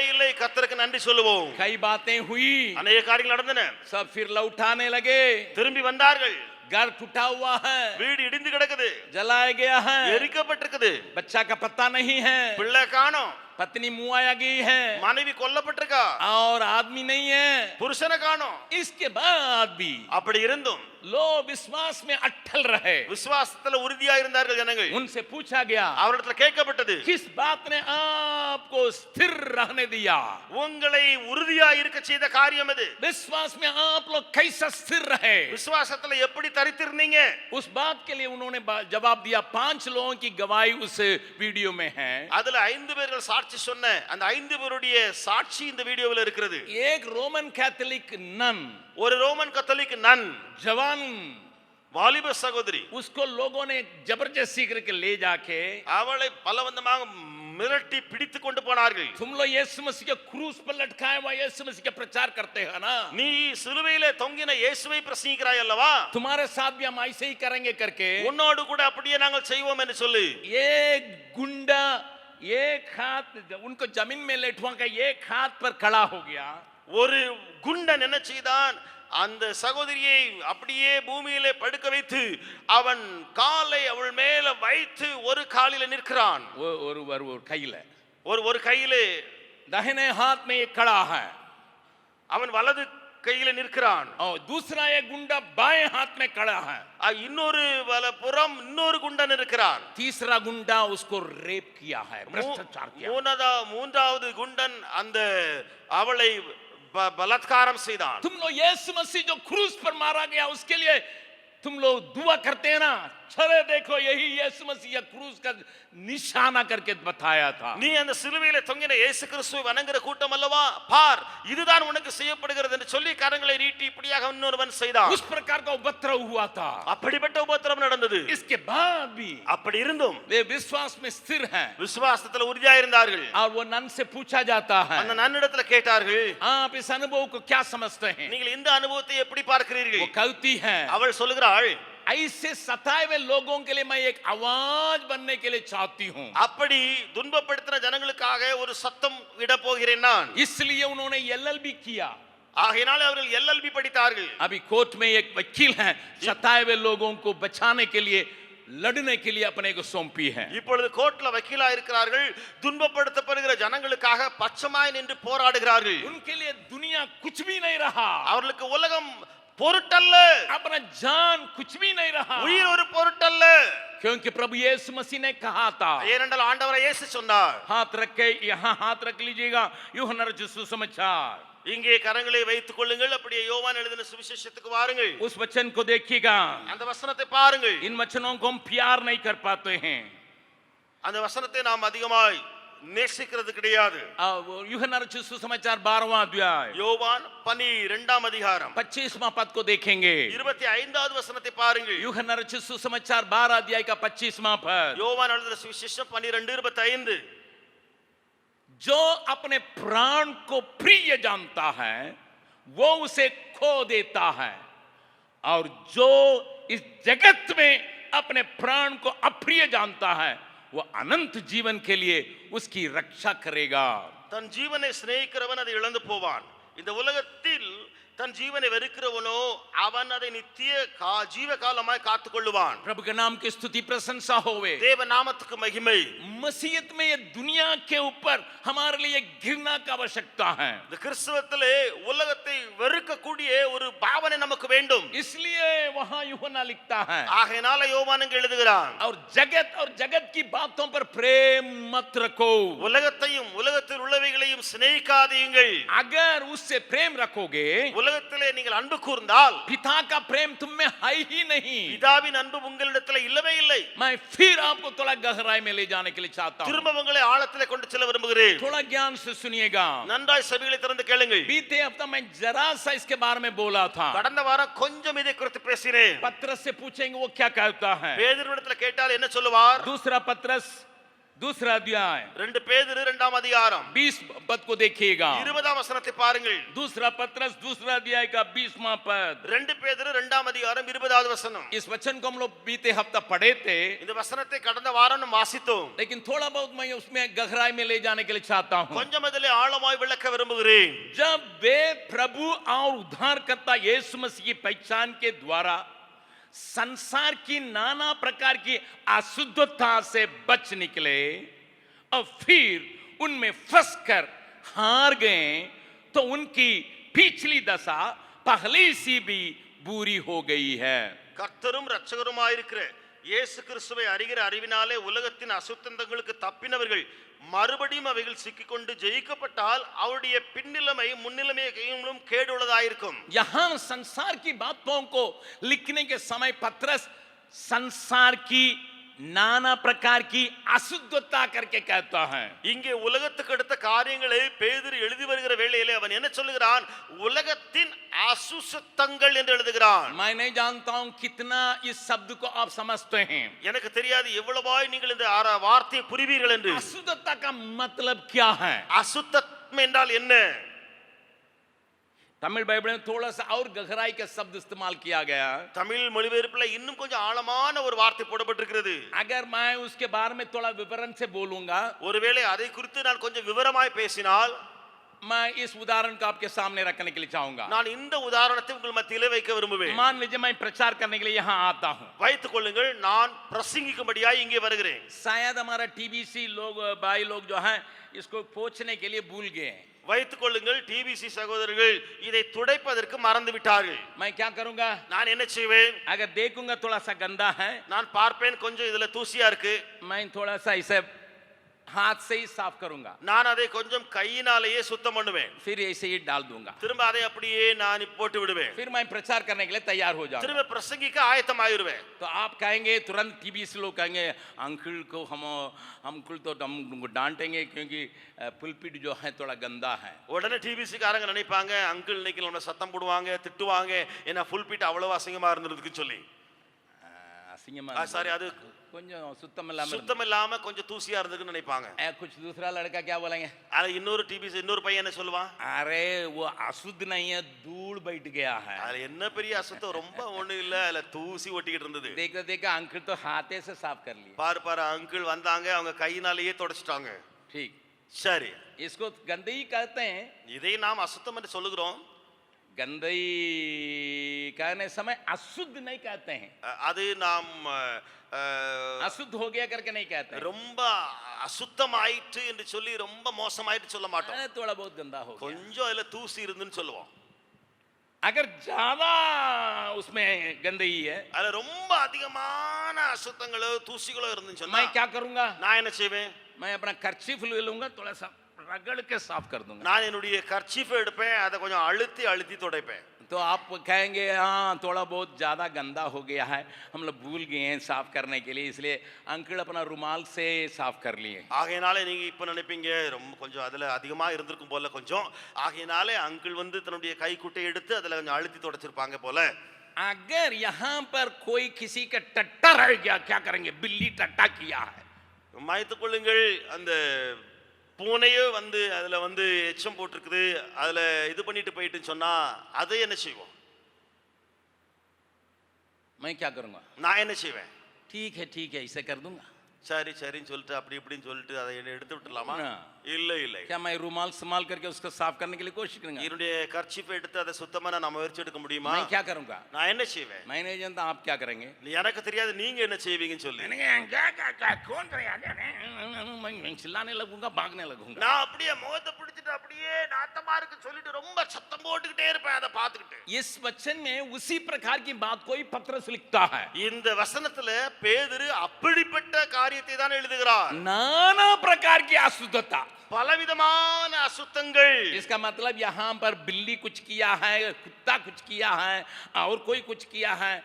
இல்லை। கர்த்தருக்கு நன்றி சொல்லுவோம்। कई बातें हुई, अनेक காரியங்கள் நடந்தன। सब फिर लौटाने लगे, திரும்பி வந்தார்கள்। घर टूटा हुआ है, வீடு இடிந்து கிடக்குது, जलाया गया है, எரிக்கப்பட்டிருக்குது, बच्चा का पता नहीं है, பிள்ளை காணோம், पत्नी मुआया गई है, மனைவி கொல்லப்பட்டிருக்கா, और आदमी नहीं है। புருஷனை காணோம்। इसके बाद भी அப்படி இருந்தும் लोग विश्वास में अटल रहे। விசுவாசத்துல உறுதியா இருந்தார்கள் ஜனங்கள்। उनसे पूछा गया, அவரிடத்துல கேட்கப்பட்டது, किस बात ने आपको स्थिर रहने दिया? உங்களை உறுதியா இருக்க செய்த காரியம் எது? विश्वास में आप लोग कैसे स्थिर रहे? விசுவாசத்துல எப்படி தரித்திருந்தீங்க? उस बात के लिए उन्होंने जवाब दिया। 5 लोगों की गवाही उस वीडियो में है। அதுல 5 பேர்கள் சாட்சி சொன்ன அந்த 5 பேருடைய சாட்சி இந்த வீடியோவில் இருக்கிறது। एक रोमन कैथोलिक नन, ஒரு ரோமன் கத்தோலிக் நன், जवान, வாலிப சகோதரி, उसको लोगों ने जबरदस्ती करके ले जाके அவளை பலவந்தமாக மிரட்டி பிடித்து கொண்டு போனார்கள்। तुम लोग यीशु मसीह के क्रूस पर लटकाए हुए यीशु मसीह के प्रचार करते हैं ना, நீ சிலுவையிலே தொங்கின இயேசுவை பிரசங்கிக்கிறாய் அல்லவா, तुम्हारे साथ भी हम ऐसे ही करेंगे करके உன்னோடு கூட அப்படியே நாங்கள் செய்வோம் என்று சொல்லி एक गुंडा एक हाथ उनको जमीन में लेटवा के एक हाथ पर खड़ा हो गया। ஒரு குண்டன் என்ன செய்தான், அந்த சகோதரியை அப்படியே பூமியிலே படுக்க வைத்து அவன் காலை அவள் மேல வைத்து ஒரு காலில நிற்கிறான். ஒரு கையில ஒரு கையிலே दाहिने हाथ में एक कड़ा है அவன் வலது கையில நிற்கிறான். और दूसरा एक गुंडा बाएं हाथ में कड़ा है. இன்னொரு வலப்புறம் இன்னொரு குண்டன் இருக்கிறான். तीसरा गुंडा उसको रेप किया है, भ्रष्टाचार किया. மூன்றாவது குண்டன் அந்த அவளை बलात्कारम செய்தான். तुम लोग यीशु मसीह जो क्रूस पर मारा गया उसके लिए तुम लोग दुआ करते हैं ना, चले देखो यही यीशु मसीह क्रूस का निशाना करके बताया था. நீ அந்த சிலுவையிலே தொங்கின இயேசு கிறிஸ்துவை வணங்குற கூட்டம் அல்லவா, பார் இதுதான் உனக்கு செய்யப்படுகிறது என்று சொல்லி கரங்களை நீட்டி இப்படியாக இன்னொருவன் செய்தான். उस प्रकार का उपद्रव हुआ था. அப்படிப்பட்ட உபத்திரவம் நடந்தது. इसके बाद भी அப்படி இருந்தும் वे विश्वास में स्थिर हैं. விசுவாசத்துல உறுதியா இருந்தார்கள். और वो नन से पूछा जाता है, அந்த நன்னிடத்துல கேட்டார்கள், आप इस अनुभव को क्या समझते हैं? நீங்கள் இந்த அனுபவத்தை எப்படி பார்க்கிறீர்கள்? वो कहती है, அவள் சொல்கிறாள், ऐसे सताए हुए लोगों के लिए मैं एक आवाज बनने के लिए चाहती हूँ. அப்படி துன்பப்படுத்தின ஜனங்களுக்காக ஒரு சத்தம் விட போகிறேன் நான். इसलिए उन्होंने LLB किया. ஆகையினால அவர்கள் எல்எல்பி படித்தார்கள். अभी कोर्ट में एक वकील है, सताए हुए लोगों को बचाने के लिए लड़ने के लिए अपने को सौंपी है. இப்பொழுது கோர்ட்ல வக்கீலா இருக்கிறார்கள். துன்பப்படுத்தப்படுகிற ஜனங்களுக்காக பச்சமாய் நின்று போராடுகிறார்கள். उनके लिए दुनिया कुछ भी नहीं रहा. அவர்களுக்கு உலகம் பொருட்டல்ல, अपना जान कुछ भी नहीं रहा. உயிர் ஒரு பொருட்டல்ல. क्योंकि प्रभु यीशु मसीह ने कहा था, ஏனென்றால் ஆண்டவர் இயேசு சொன்னார், हाथ रख के यहाँ हाथ रख लीजिएगा, यूहन्ना रचित सुसमाचार. இங்கே கரங்களை வைத்துக் கொள்ளுங்கள். அப்படியே யோவான் எழுதின சுவிசேஷத்துக்கு வாருங்கள். उस वचन को देखिएगा. அந்த வசனத்தை பாருங்கள். इन वचनों को हम प्यार नहीं कर पाते हैं. அந்த வசனத்தை நாம் அதிகமாய் நேசிக்கிறது கிடையாது. यूहन्ना रचित सुसमाचार 12वां अध्याय யோவான் 12ஆம் அதிகாரம் 25वां पद को देखेंगे. 25வது வசனத்தை பாருங்கள். यूहन्ना रचित सुसमाचार 12 अध्याय का 25वां पद. யோவான் எழுதின சுவிசேஷம் 12:25. जो अपने प्राण को प्रिय जानता है वो उसे खो देता है, और जो इस जगत में अपने प्राण को अप्रिय जानता है वो अनंत जीवन के लिए उसकी रक्षा करेगा. தன் ஜீவனை சிநேகிக்கிறவன் அதை இழந்து போவான். இந்த உலகத்தில் தன் ஜீவனை வெறுக்கிறவனோ அவன் அதை நித்திய ஜீவ காலமாய் காத்துக் கொள்ளுவான். प्रभु के नाम की स्तुति प्रशंसा होवे. தேவ நாமத்துக்கு மகிமை. मसीहत में ये दुनिया के ऊपर हमारे लिए घृणा का आवश्यकता है. இந்த கிறிஸ்தவத்திலே உலகத்தை வெறுக்கக்கூடிய ஒரு பாவனை நமக்கு வேண்டும். इसलिए वहां यूहन्ना लिखता है, ஆகையினால யோவான் இங்கே எழுதுகிறான், और जगत की बातों पर प्रेम मत रखो. உலகத்தையும் உலகத்தில் உள்ளவைகளையும் சிநேகிக்காதீங்கள். अगर उससे प्रेम रखोगे, உலகத்திலே நீங்கள் அன்பு கூர்ந்தால் पिता का प्रेम तुम में है ही नहीं. பிதாவின் அன்பு உங்களிடத்தில் இல்லவே இல்லை. मैं फिर आपको थोड़ा गहराई में ले जाने के लिए चाहता हूं. திரும்ப உங்களை ஆழத்திலே கொண்டு செல்ல விரும்புகிறேன். थोड़ा ज्ञान से सुनिएगा. நன்றாய் செவிகளை திறந்து கேளுங்கள். बीते हफ्ता मैं जरा सा इसके बारे में बोला था. கடந்த வாரம் கொஞ்சம் இதை குறித்து பேசினேன். पत्रस से पूछेंगे वो क्या कहता है. பேதுருவிடத்துல கேட்டால் என்ன சொல்லுவார்? दूसरा पत्रस दूसरा अध्याय 2 பேதுரு 2ஆம் அதிகாரம் 20 पद को देखिएगा. 20ஆம் வசனத்தை பாருங்கள். दूसरा पत्रस दूसरा अध्याय का 20वां पद. 2 பேதுரு 2ஆம் அதிகாரம் 20வது வசனம். इस वचन को हम लोग बीते हफ्ता पढ़े थे, இந்த वचनத்தை கடந்த வாரம் நாம் வாசித்தோம். लेकिन थोड़ा बहुत मैं उसमें गहराई में ले जाने के लिए चाहता हूं. கொஞ்சம் அதிலே ஆழமாய் விளக்க விரும்புகிறேன். जब वे प्रभु और उद्धारकर्ता यीशु मसीह की पहचान के द्वारा संसार की नाना प्रकार की अशुद्धता से बच निकले और फिर उनमें फंस कर हार गए, तो उनकी पिछली दशा पहले सी भी बुरी हो गई है. கர்த்தரும் இரட்சகருமாயிருக்கிற இயேசு கிறிஸ்துவை அறிகிற அறிவினாலே உலகத்தின் அசுத்தங்களுக்கு தப்பினவர்கள் மறுபடியும் அவைகள் சிக்கிக்கொண்டு ஜெயிக்கப்பட்டால் அவருடைய பின்னிலைமை முன்னிலைமையும் கேடுள்ளதாயிருக்கும். यहां संसार की बातों को लिखने के समय पत्रस संसार की नाना प्रकार की अशुद्धता करके कहता है. இங்கே உலகத்துக்கு அடுத்த காரியங்களை பேதுரு எழுதி வருகிற வேளையிலே அவன் என்ன சொல்லுகிறான்? உலகத்தின் அசுத்தங்கள் என்று எழுதுகிறான். मैं नहीं जानता हूं कितना इस शब्द को आप समझते हैं. எனக்கு தெரியாது எவ்வளவாய் நீங்கள் இந்த வார்த்தையை புரிவீர்கள் என்று. अशुद्धता का मतलब क्या है? அசுத்தம் என்றால் என்ன? तमिल बाइबल में थोड़ा सा और गहराई का शब्द इस्तेमाल किया गया. தமிழ் மொழிபெயர்ப்புல இன்னும் கொஞ்சம் ஆழமான ஒரு வார்த்தை போடப்பட்டிருக்கிறது. अगर मैं उसके बारे में थोड़ा विवरण से बोलूंगा, ஒருவேளை அதை குறித்து நான் கொஞ்சம் விவரமாய் பேசினால், मैं इस उदाहरण को आपके सामने रखने के लिए चाहूंगा। நான் இந்த உதாரணத்தை உங்கள் மத்தியிலே வைக்க விரும்புவேன். मान लीजिए मैं प्रचार करने के लिए यहाँ आता हूँ। வைத்துக் கொள்ளுங்கள், நான் பிரசங்கிக்கும்படியாய் இங்கே வருகிறேன். शायद हमारा टीबीसी लोग भाई लोग जो हैं इसको पोंछने के लिए भूल गए हैं। வைத்துக் கொள்ளுங்கள், டிபிசி சகோதரர்கள் இதை துடைப்பதற்கு மறந்து விட்டார்கள். मैं क्या करूंगा? நான் என்ன செய்வேன்? अगर देखूंगा थोड़ा सा गंदा है, நான் பார்ப்பேன் கொஞ்சம் இதுல தூசியா இருக்கு, मैं थोड़ा सा इसे हाथ से ही साफ करूंगा, நான் அதை கொஞ்சம் கையினாலேயே சுத்தம் பண்ணுவேன். फिर ऐसे ही डाल दूंगा, திரும்ப அதை அப்படியே நான் போட்டு விடுவேன். फिर मैं प्रचार करने के लिए तैयार हो जाऊंगा। திரும்ப பிரசங்கிக்க ஆயத்தமாயிருவேன். तो आप कहेंगे, तुरंत टीबीसी लोग कहेंगे अंकल को हमको तो हम डांटेंगे क्योंकि पुलपिट जो है थोड़ा गंदा है। உடனே டிபிசி காரங்க நினைப்பாங்க, அங்கிள் இன்னைக்கு நம்ம சத்தம் போடுவாங்க, திட்டுவாங்க, ஏன்னா புல்பிட் அவ்வளவு அசிங்கமா இருந்திருக்கு சொல்லி. சாரி, அது கொஞ்சம் சுத்தம் இல்லாம கொஞ்சம் தூசியா இருந்துக்குன்னு நினைப்பாங்க. कुछ दूसरा लड़का क्या बोलेंगे? அத இன்னொரு டிபிசி இன்னொரு பையன் என்ன சொல்லுவான்? अरे वो अशुद्ध नहीं है, धूल बैठ गया है। அது என்ன பெரிய அசுத்தம், ரொம்ப ஒண்ணு இல்ல, அதுல தூசி ஒட்டிக்கிட்டு இருந்தது. देखो देखो अंकल तो हाथे से साफ कर लिए। பாரு பாரு, அங்கிள் வந்தாங்க, அவங்க கையினாலேயே தொடச்சிட்டாங்க. ठीक, சரி, इसको गंदगी कहते हैं। இதை நாம் அசுத்தம் என்று சொல்லுகிறோம். गंदगी कहने समय अशुद्ध नहीं कहते हैं, அது நாம் अशुद्ध हो गया करके नहीं कहते हैं। ரொம்ப அசுத்தம் ஆயிற்று என்று சொல்லி ரொம்ப மோசமாயிட்டு சொல்ல மாட்டோம். थोड़ा बहुत गंदा हो गया। கொஞ்சம் அதுல தூசி இருந்துன்னு சொல்லுவோம். अगर ज्यादा उसमें गंदगी है, அதுல ரொம்ப அதிகமான அசுத்தங்களோ தூசிகளோ இருந்துன்னு சொன்னா मैं क्या करूंगा? நான் என்ன செய்வேன்? मैं अपना कर्चीफ ले लूंगा, थोड़ा सा रगड़ के साफ कर दूंगा। நான் என்னுடைய கர்ச்சீஃப் எடுப்பேன், அதை கொஞ்சம் அழுத்தி அழுத்தி துடைப்பேன். तो आप कहेंगे हाँ थोड़ा बहुत ज़्यादा गंदा हो गया है, हम लोग भूल गए हैं साफ करने के लिए, इसलिए अंकल अपना रुमाल से साफ कर लिए। ஆகையினாலே நீங்க இப்ப நினைப்பீங்க ரொம்ப கொஞ்சம் அதுல அதிகமா இருந்திருக்கும் போல கொஞ்சம், ஆகையினாலே அங்கிள் வந்து தன்னுடைய கைக்குட்டை எடுத்து அதுல கொஞ்சம் அழுத்தி தொடச்சிருப்பாங்க போல. अगर यहाँ पर कोई किसी का टट्टा रह गया, क्या करेंगे? बिल्ली टट्टा किया है, மாய்த்துக் கொள்ளுங்கள், அந்த பூனையே வந்து அதுல வந்து எச்சம் போட்டிருக்குது, அதுல இது பண்ணிட்டு போயிட்டுன்னு சொன்னா அதை என்ன செய்வோம்? मैं क्या करूंगा? நான் என்ன செய்வேன்? ठीक है इसे कर दूंगा। சரி சரின்னு சொல்லிட்டு அப்படி இப்படின்னு சொல்லிட்டு அதை எடுத்து விட்டுலாமா? ना। இல்ல இல்ல, क्या मैं रुमाल संभाल करके उसको साफ करने के लिए कोशिश करूंगा? என்னுடைய கர்ச்சீஃபை எடுத்து அதை சுத்தமா நான் முயற்சி எடுக்க முடியுமா? मैं क्या करूंगा? நான் என்ன செய்வேன்? मैं नहीं जानता आप क्या करेंगे। எனக்கு தெரியாது, நீங்க என்ன செய்வீங்கன்னு சொல்லி. कौन मैं चिल्लाने लगूंगा, भागने लगूंगा। நான் அப்படியே முகத்தை பிடிச்சிட்டு அப்படியே நாத்தமா இருக்கு சொல்லிட்டு ரொம்ப சத்தம் போட்டுக்கிட்டே இருப்பேன் அதை பார்த்துக்கிட்டு. इस वचन में उसी प्रकार की बात कोई पत्र से लिखता है। இந்த வசனத்துல பேதுரு அப்படிப்பட்ட காரியத்தை தான் எழுதுகிறார். नाना प्रकार की अशुद्धता, பலவிதமான அசுத்தங்கள். इसका मतलब यहाँ पर बिल्ली कुछ किया है, कुत्ता कुछ किया है, और कोई कुछ किया है,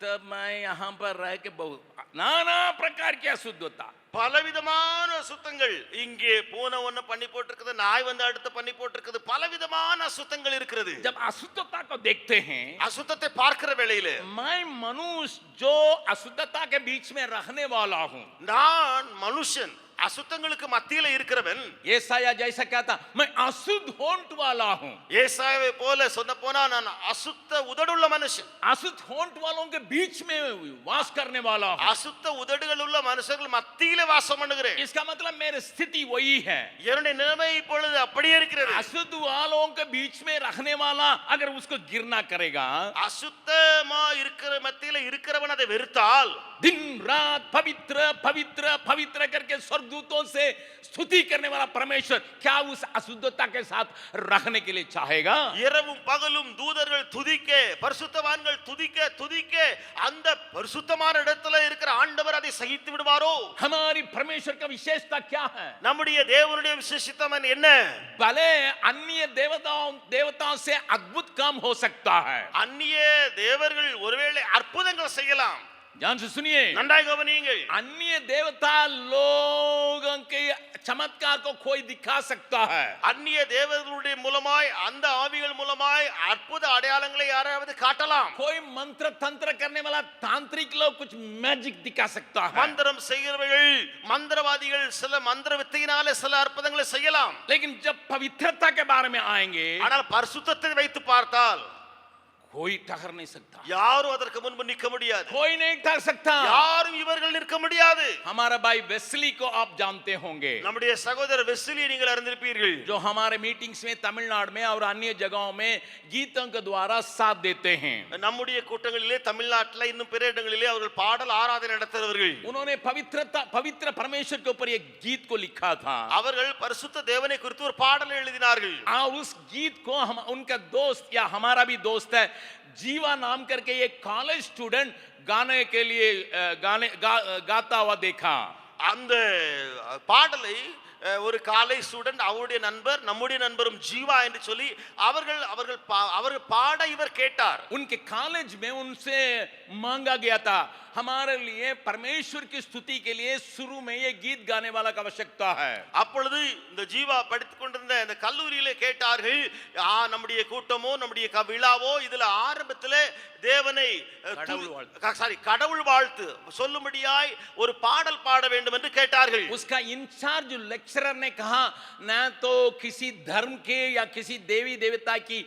तब मैं यहाँ पर रह के बहुत नाना प्रकार की अशुद्धता, பலவிதமான அசுத்தங்கள். இங்கே பூனை ஒண்ணு பண்ணி போட்டிருக்குது, நாய் வந்து அடுத்து பண்ணி போட்டிருக்குது, பலவிதமான அசுத்தங்கள் இருக்கிறது. जब अशुद्धता को देखते हैं, அசுத்தத்தை பார்க்கிற வேளையில मैं मनुष्य जो अशुद्धता के बीच में रहने वाला हूँ, நான் மனுஷன் அசுத்தங்களுக்கு மத்தியில இருக்கிறவன். ஏசாயா जैसा कहता मैं अशुद्ध होंठ वाला हूँ, ஏசாயாவை போல சொன்ன போனா நான் அசுத்த உதடுள்ள மனுஷன், अशुद्ध होंठ वालों के बीच में वास करने वाला हूँ। அசுத்த உதடுகள் உள்ள மனுஷர்கள் மத்தியில வாசம் பண்ணுகிறேன். इसका मतलब मेरी स्थिति वही है। என்னுடைய நிலைமை இப்பொழுது அப்படியே இருக்கிறது. अशुद्ध वालों के बीच में रहने वाला अगर उसको गिरना करेगा, அசுத்தமா இருக்கிற மத்தியில இருக்கிறவன் அதை வெறுத்தால், दिन रात पवित्र पवित्र पवित्र करके स्वर्गदूतों से स्तुति करने वाला परमेश्वर क्या उस अशुद्धता के साथ रहने के लिए चाहेगा? இரவும் பகலும் தூதர்கள் துதிக்க, பரிசுத்தவான்கள் துதிக்க துதிக்க அந்த பரிசுத்தமான இடத்துல இருக்கிற ஆண்டவர் அதை சகித்து விடுவாரோ? हमारी परमेश्वर का विशेषता क्या है? நம்முடைய தேவனுடைய விசேஷித்தம் என்ன? भले अन्य देवताओं से अद्भुत काम हो सकता है, அந்நிய தேவர்கள் ஒருவேளை அற்புதங்கள் செய்யலாம். ध्यान से सुनिए, நன்றாக கவனியுங்கள். अन्य देवता लोगों के चमत्कार को कोई दिखा सकता है, அந்நிய தேவர்களுடைய மூலமாய் அந்த ஆவிகள் மூலமாய் அற்புத அடையாளங்களை யாராவது காட்டலாம். कोई मंत्र तंत्र करने वाला तांत्रिक लोग कुछ मैजिक दिखा सकता है, மந்திரம் செய்கிறவர்கள் மந்திரவாதிகள் சில மந்திர வித்தையினாலே சில அற்புதங்களை செய்யலாம். लेकिन जब पवित्रता के बारे में आएंगे, ஆனால் பரிசுத்தத்தை வைத்து பார்த்தால் कोई ठहर नहीं सकता, யாரும் அதற்கு முன்பு நிற்க முடியாது, कोई नहीं ठहर सकता। யாரும் இவர்கள் நிற்க முடியாது। हमारा भाई वेस्ली को आप जानते होंगे, நம்முடைய சகோதரர் வெஸ்லி நீங்கள் அறிந்திருப்பீர்கள், जो हमारे मीटिंग्स में तमिलनाडु में और अन्य जगहों में गीतों के द्वारा साथ देते हैं। நம்முடைய கூட்டங்களிலே தமிழ்நாட்டில் இன்னும் பிற இடங்களிலே அவர்கள் பாடல் ஆராதனை நடத்துகிறவர்கள்। उन्होंने पवित्र परमेश्वर के ऊपर एक गीत को लिखा था, அவர்கள் பரிசுத்த தேவனை குறித்து ஒரு பாடலை எழுதினார்கள்। और उस गीत को उनका दोस्त या हमारा भी दोस्त है जीवा नाम करके एक कॉलेज स्टूडेंट गाने के लिए गाता हुआ देखा। அந்த பாடலை ஒரு காலேஜ் ஸ்டூடெண்ட் அவருடைய நண்பர் நம்முடைய நண்பரும் ஜீவா என்று சொல்லி அவர்கள் பாட இவர் கேட்டார்। उनके कॉलेज में उनसे मांगा गया था, हमारे लिए परमेश्वर की स्तुति के लिए शुरू में ये गीत गाने वाला की आवश्यकता है। அப்பொழுது இந்த ஜீவா படித்துக் கொண்டிருந்த இந்த கல்லூரியிலே கேட்டார்கள், நம்முடைய கூட்டமோ நம்முடைய விழாவோ இதுல ஆரம்பத்திலே தேவனை கடவுள் வாழ்த்து சொல்லும்படியாய் ஒரு பாடல் பாட வேண்டும் என்று கேட்டார்கள்। उसका इंचार्ज लेक्चरर ने कहा, न तो किसी धर्म के या किसी देवी देवता की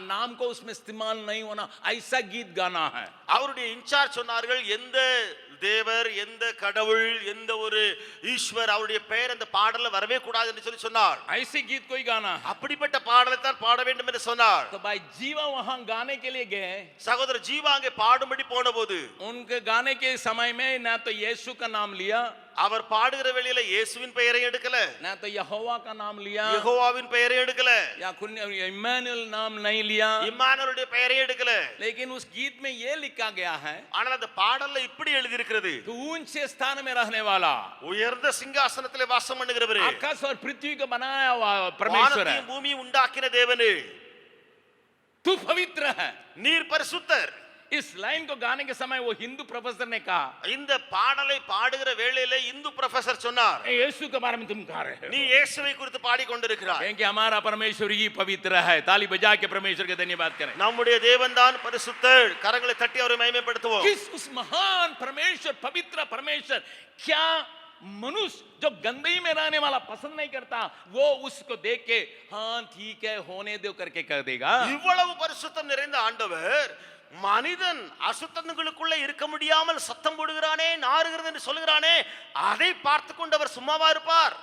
नाम को उसमें इस्तेमाल नहीं होना, ऐसा गीत गाना है। அவருடைய இன்சார்ஜ் சொன்னார்கள், எந்த தேவர் எந்த கடவுள் எந்த ஒரு ஈஸ்வர் அவருடைய பெயர் அந்த பாடல்ல வரவே கூடாது என்று சொல்லி சொன்னார்। ऐसे गीत कोई गाना है, அப்படிப்பட்ட பாடலை தான் பாட வேண்டும் என்று சொன்னார்। तो भाई जीवा वहां गाने के लिए गए, சகோதரர் ஜீவா அங்கே பாடும்படி போனபோது उनके गाने के समय में ना तो यीशु का नाम लिया, அவர் பாடுகிற வேளையில இயேசுவின் பெயரை எடுக்கல, ना तो यहोवा का नाम लिया, யெகோவாவின் பெயரை எடுக்கல, या इम्मानुएल नाम नहीं लिया, இம்மானுவேலுடைய பெயரை எடுக்கல। लेकिन उस गीत में ये लिखा गया है, ஆனால் அந்த பாடல்ல இப்படி எழுதி இருக்கிறது, तो ऊंचे स्थान में रहने वाला, உயர்ந்த சிங்காசனத்திலே வாசம் பண்ணுகிறவரே, आकाश और पृथ्वी को बनाया हुआ परमेश्वर है, வானத்தையும் பூமியையும் உண்டாக்கின தேவனே, तू पवित्र है। நீர் பரிசுத்தர்। इस लाइन को गाने के समय वो हिंदू प्रोफेसर ने कहा, இந்த பாடலை பாடுகிற வேளையிலே இந்து ப்ரொஃபசர் சொன்னார், यीशु के बारे में तुम गा रहे हो, நீ இயேசுவை குறித்து பாடிக்கொண்டிருக்கிறாய், क्योंकि हमारा परमेश्वर ही पवित्र है। ताली बजा के परमेश्वर के धन्यवाद करें। நம்முடைய தேவன் தான் பரிசுத்தர், கரங்களை தட்டி அவரை மகிமைப்படுத்துவோம்। किस उस महान परमेश्वर, पवित्र परमेश्वर, क्या मनुष्य जो गंदगी में रहने वाला पसंद नहीं करता, वो उसको देख के हाँ ठीक है होने दो करके कर देगा। இவ்வளவு பரிசுத்தம் நிறைந்த ஆண்டவர் மனிதன் அசுத்தங்களுக்குள்ள இருக்க முடியாமல் சத்தம் போடுகிறானே, நாறுகிறது என்று சொல்கிறானே, அதை பார்த்து கொண்டு அவர் சும்மாவா இருப்பார்?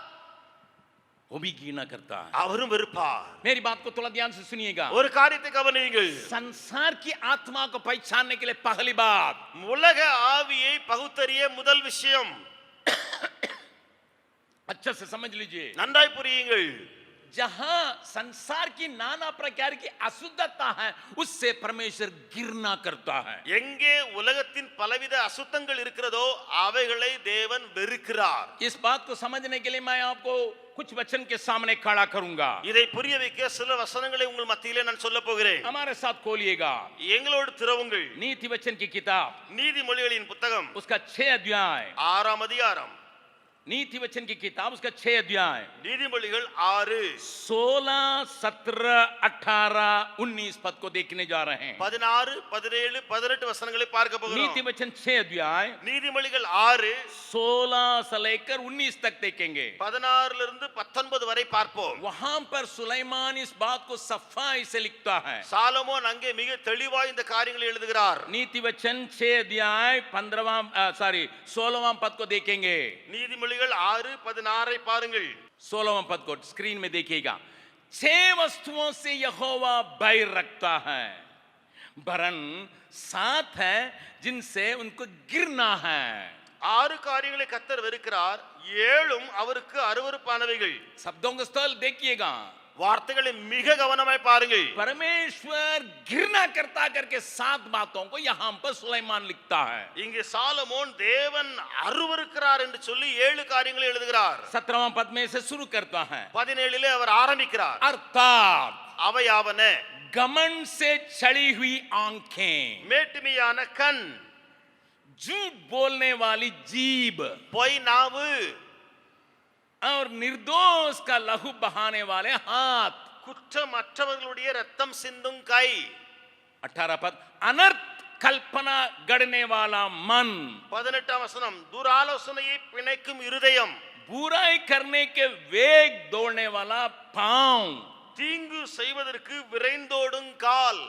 वो भी घृणा करता है, அவரும் வெறுப்பார்। मेरी बात को थोड़ा ध्यान से सुनिएगा। ஒரு காரியத்தை கவனியுங்கள், संसार की आत्मा को पहचानने के लिए पहली बात, உலக ஆவியை பகுத்தறிய முதல் விஷயம் अच्छा से समझ लीजिए, நன்றாய் புரியுங்கள், जहां संसार की नाना प्रकार की अशुद्धता है उससे परमेश्वर घृणा करता है। எங்கே உலகத்தின் பலவித அசுத்தங்கள் இருக்கிறதோ அவைகளை தேவன் வெறுக்கிறார்। इस बात को समझने के लिए मैं आपको कुछ वचन के सामने खड़ा करूंगा, இதை புரிய வைக்க சில வசனங்களை உங்கள் மத்தியிலே நான் சொல்ல போகிறேன்। हमारे साथ खोलिएगा எங்களோடு திறவுங்கள்। नीति वचन की किताब, நீதிமொழிகளின் புத்தகம் उसका 6 अध्याय, 6ஆம் அதிகாரம், नीति वचन की किताब उसका 6 अध्याय, நீதிமொழிகள் 6 16, 17, 18, 19 पद को देखने जा रहे हैं। 16, 17, 18 वसनங்களை பார்க்க போகிறோம்। नीति वचन 6 अध्याय நீதிமொழிகள் 6 16 से लेकर 19 तक देखेंगे। 16 இருந்து 19 வரை பார்ப்போம்। वहां पर सुलेमान इस बात को सफाई से लिखता है। சாலமோன் அங்கே மிக தெளிவாய் இந்த காரியங்களை எழுதுகிறார்। नीति वचन 6 अध्याय 16वां पद को देखेंगे। நீதிமொழிகள் 6, 16 பாருங்கள்। 16वां पद को स्क्रीन में देखिएगा। 6 वस्तुओं से यहोवा बैर रखता है, वरन 7 है जिनसे उनको गिरना है। 6 காரியங்களை கர்த்தர் வெறுக்கிறார், 7ம் அவருக்கு அருவருப்பானவைகள்। शब्दों का स्थल देखिएगा, வார்த்தைகளை மிக கவனமாய் பாருங்கள்। परमेश्वर घृणा करता करके 7 बातों को यहां पर सुलेमान लिखता है। இங்கே சாலமோன் தேவன் அருவருக்கிறார் என்று சொல்லி 7 காரியங்களை எழுதுகிறார்। 17वां पद में से शुरू करता है। 17 அவர் ஆரம்பிக்கிறார், अर्थात அவையாவன घमंड से चढ़ी हुई आंखें, மேட்டுமையான கண், झूठ बोलने वाली जीभ, பொய் நாவு, और निर्दोष का लहू बहाने वाले हाथ। குற்றமற்றவர்களுடைய ரத்தம் சிந்தும் கை। 18 पद, अनर्थ कल्पना गढ़ने वाला मन, 18ஆம் வசனம், துராலோசனையை பிணைக்கும் இருதயம், बुराई करने के वेग दौड़ने वाला पांव, தீங்கு செய்வதற்கு விரைந்தோடும் கால்।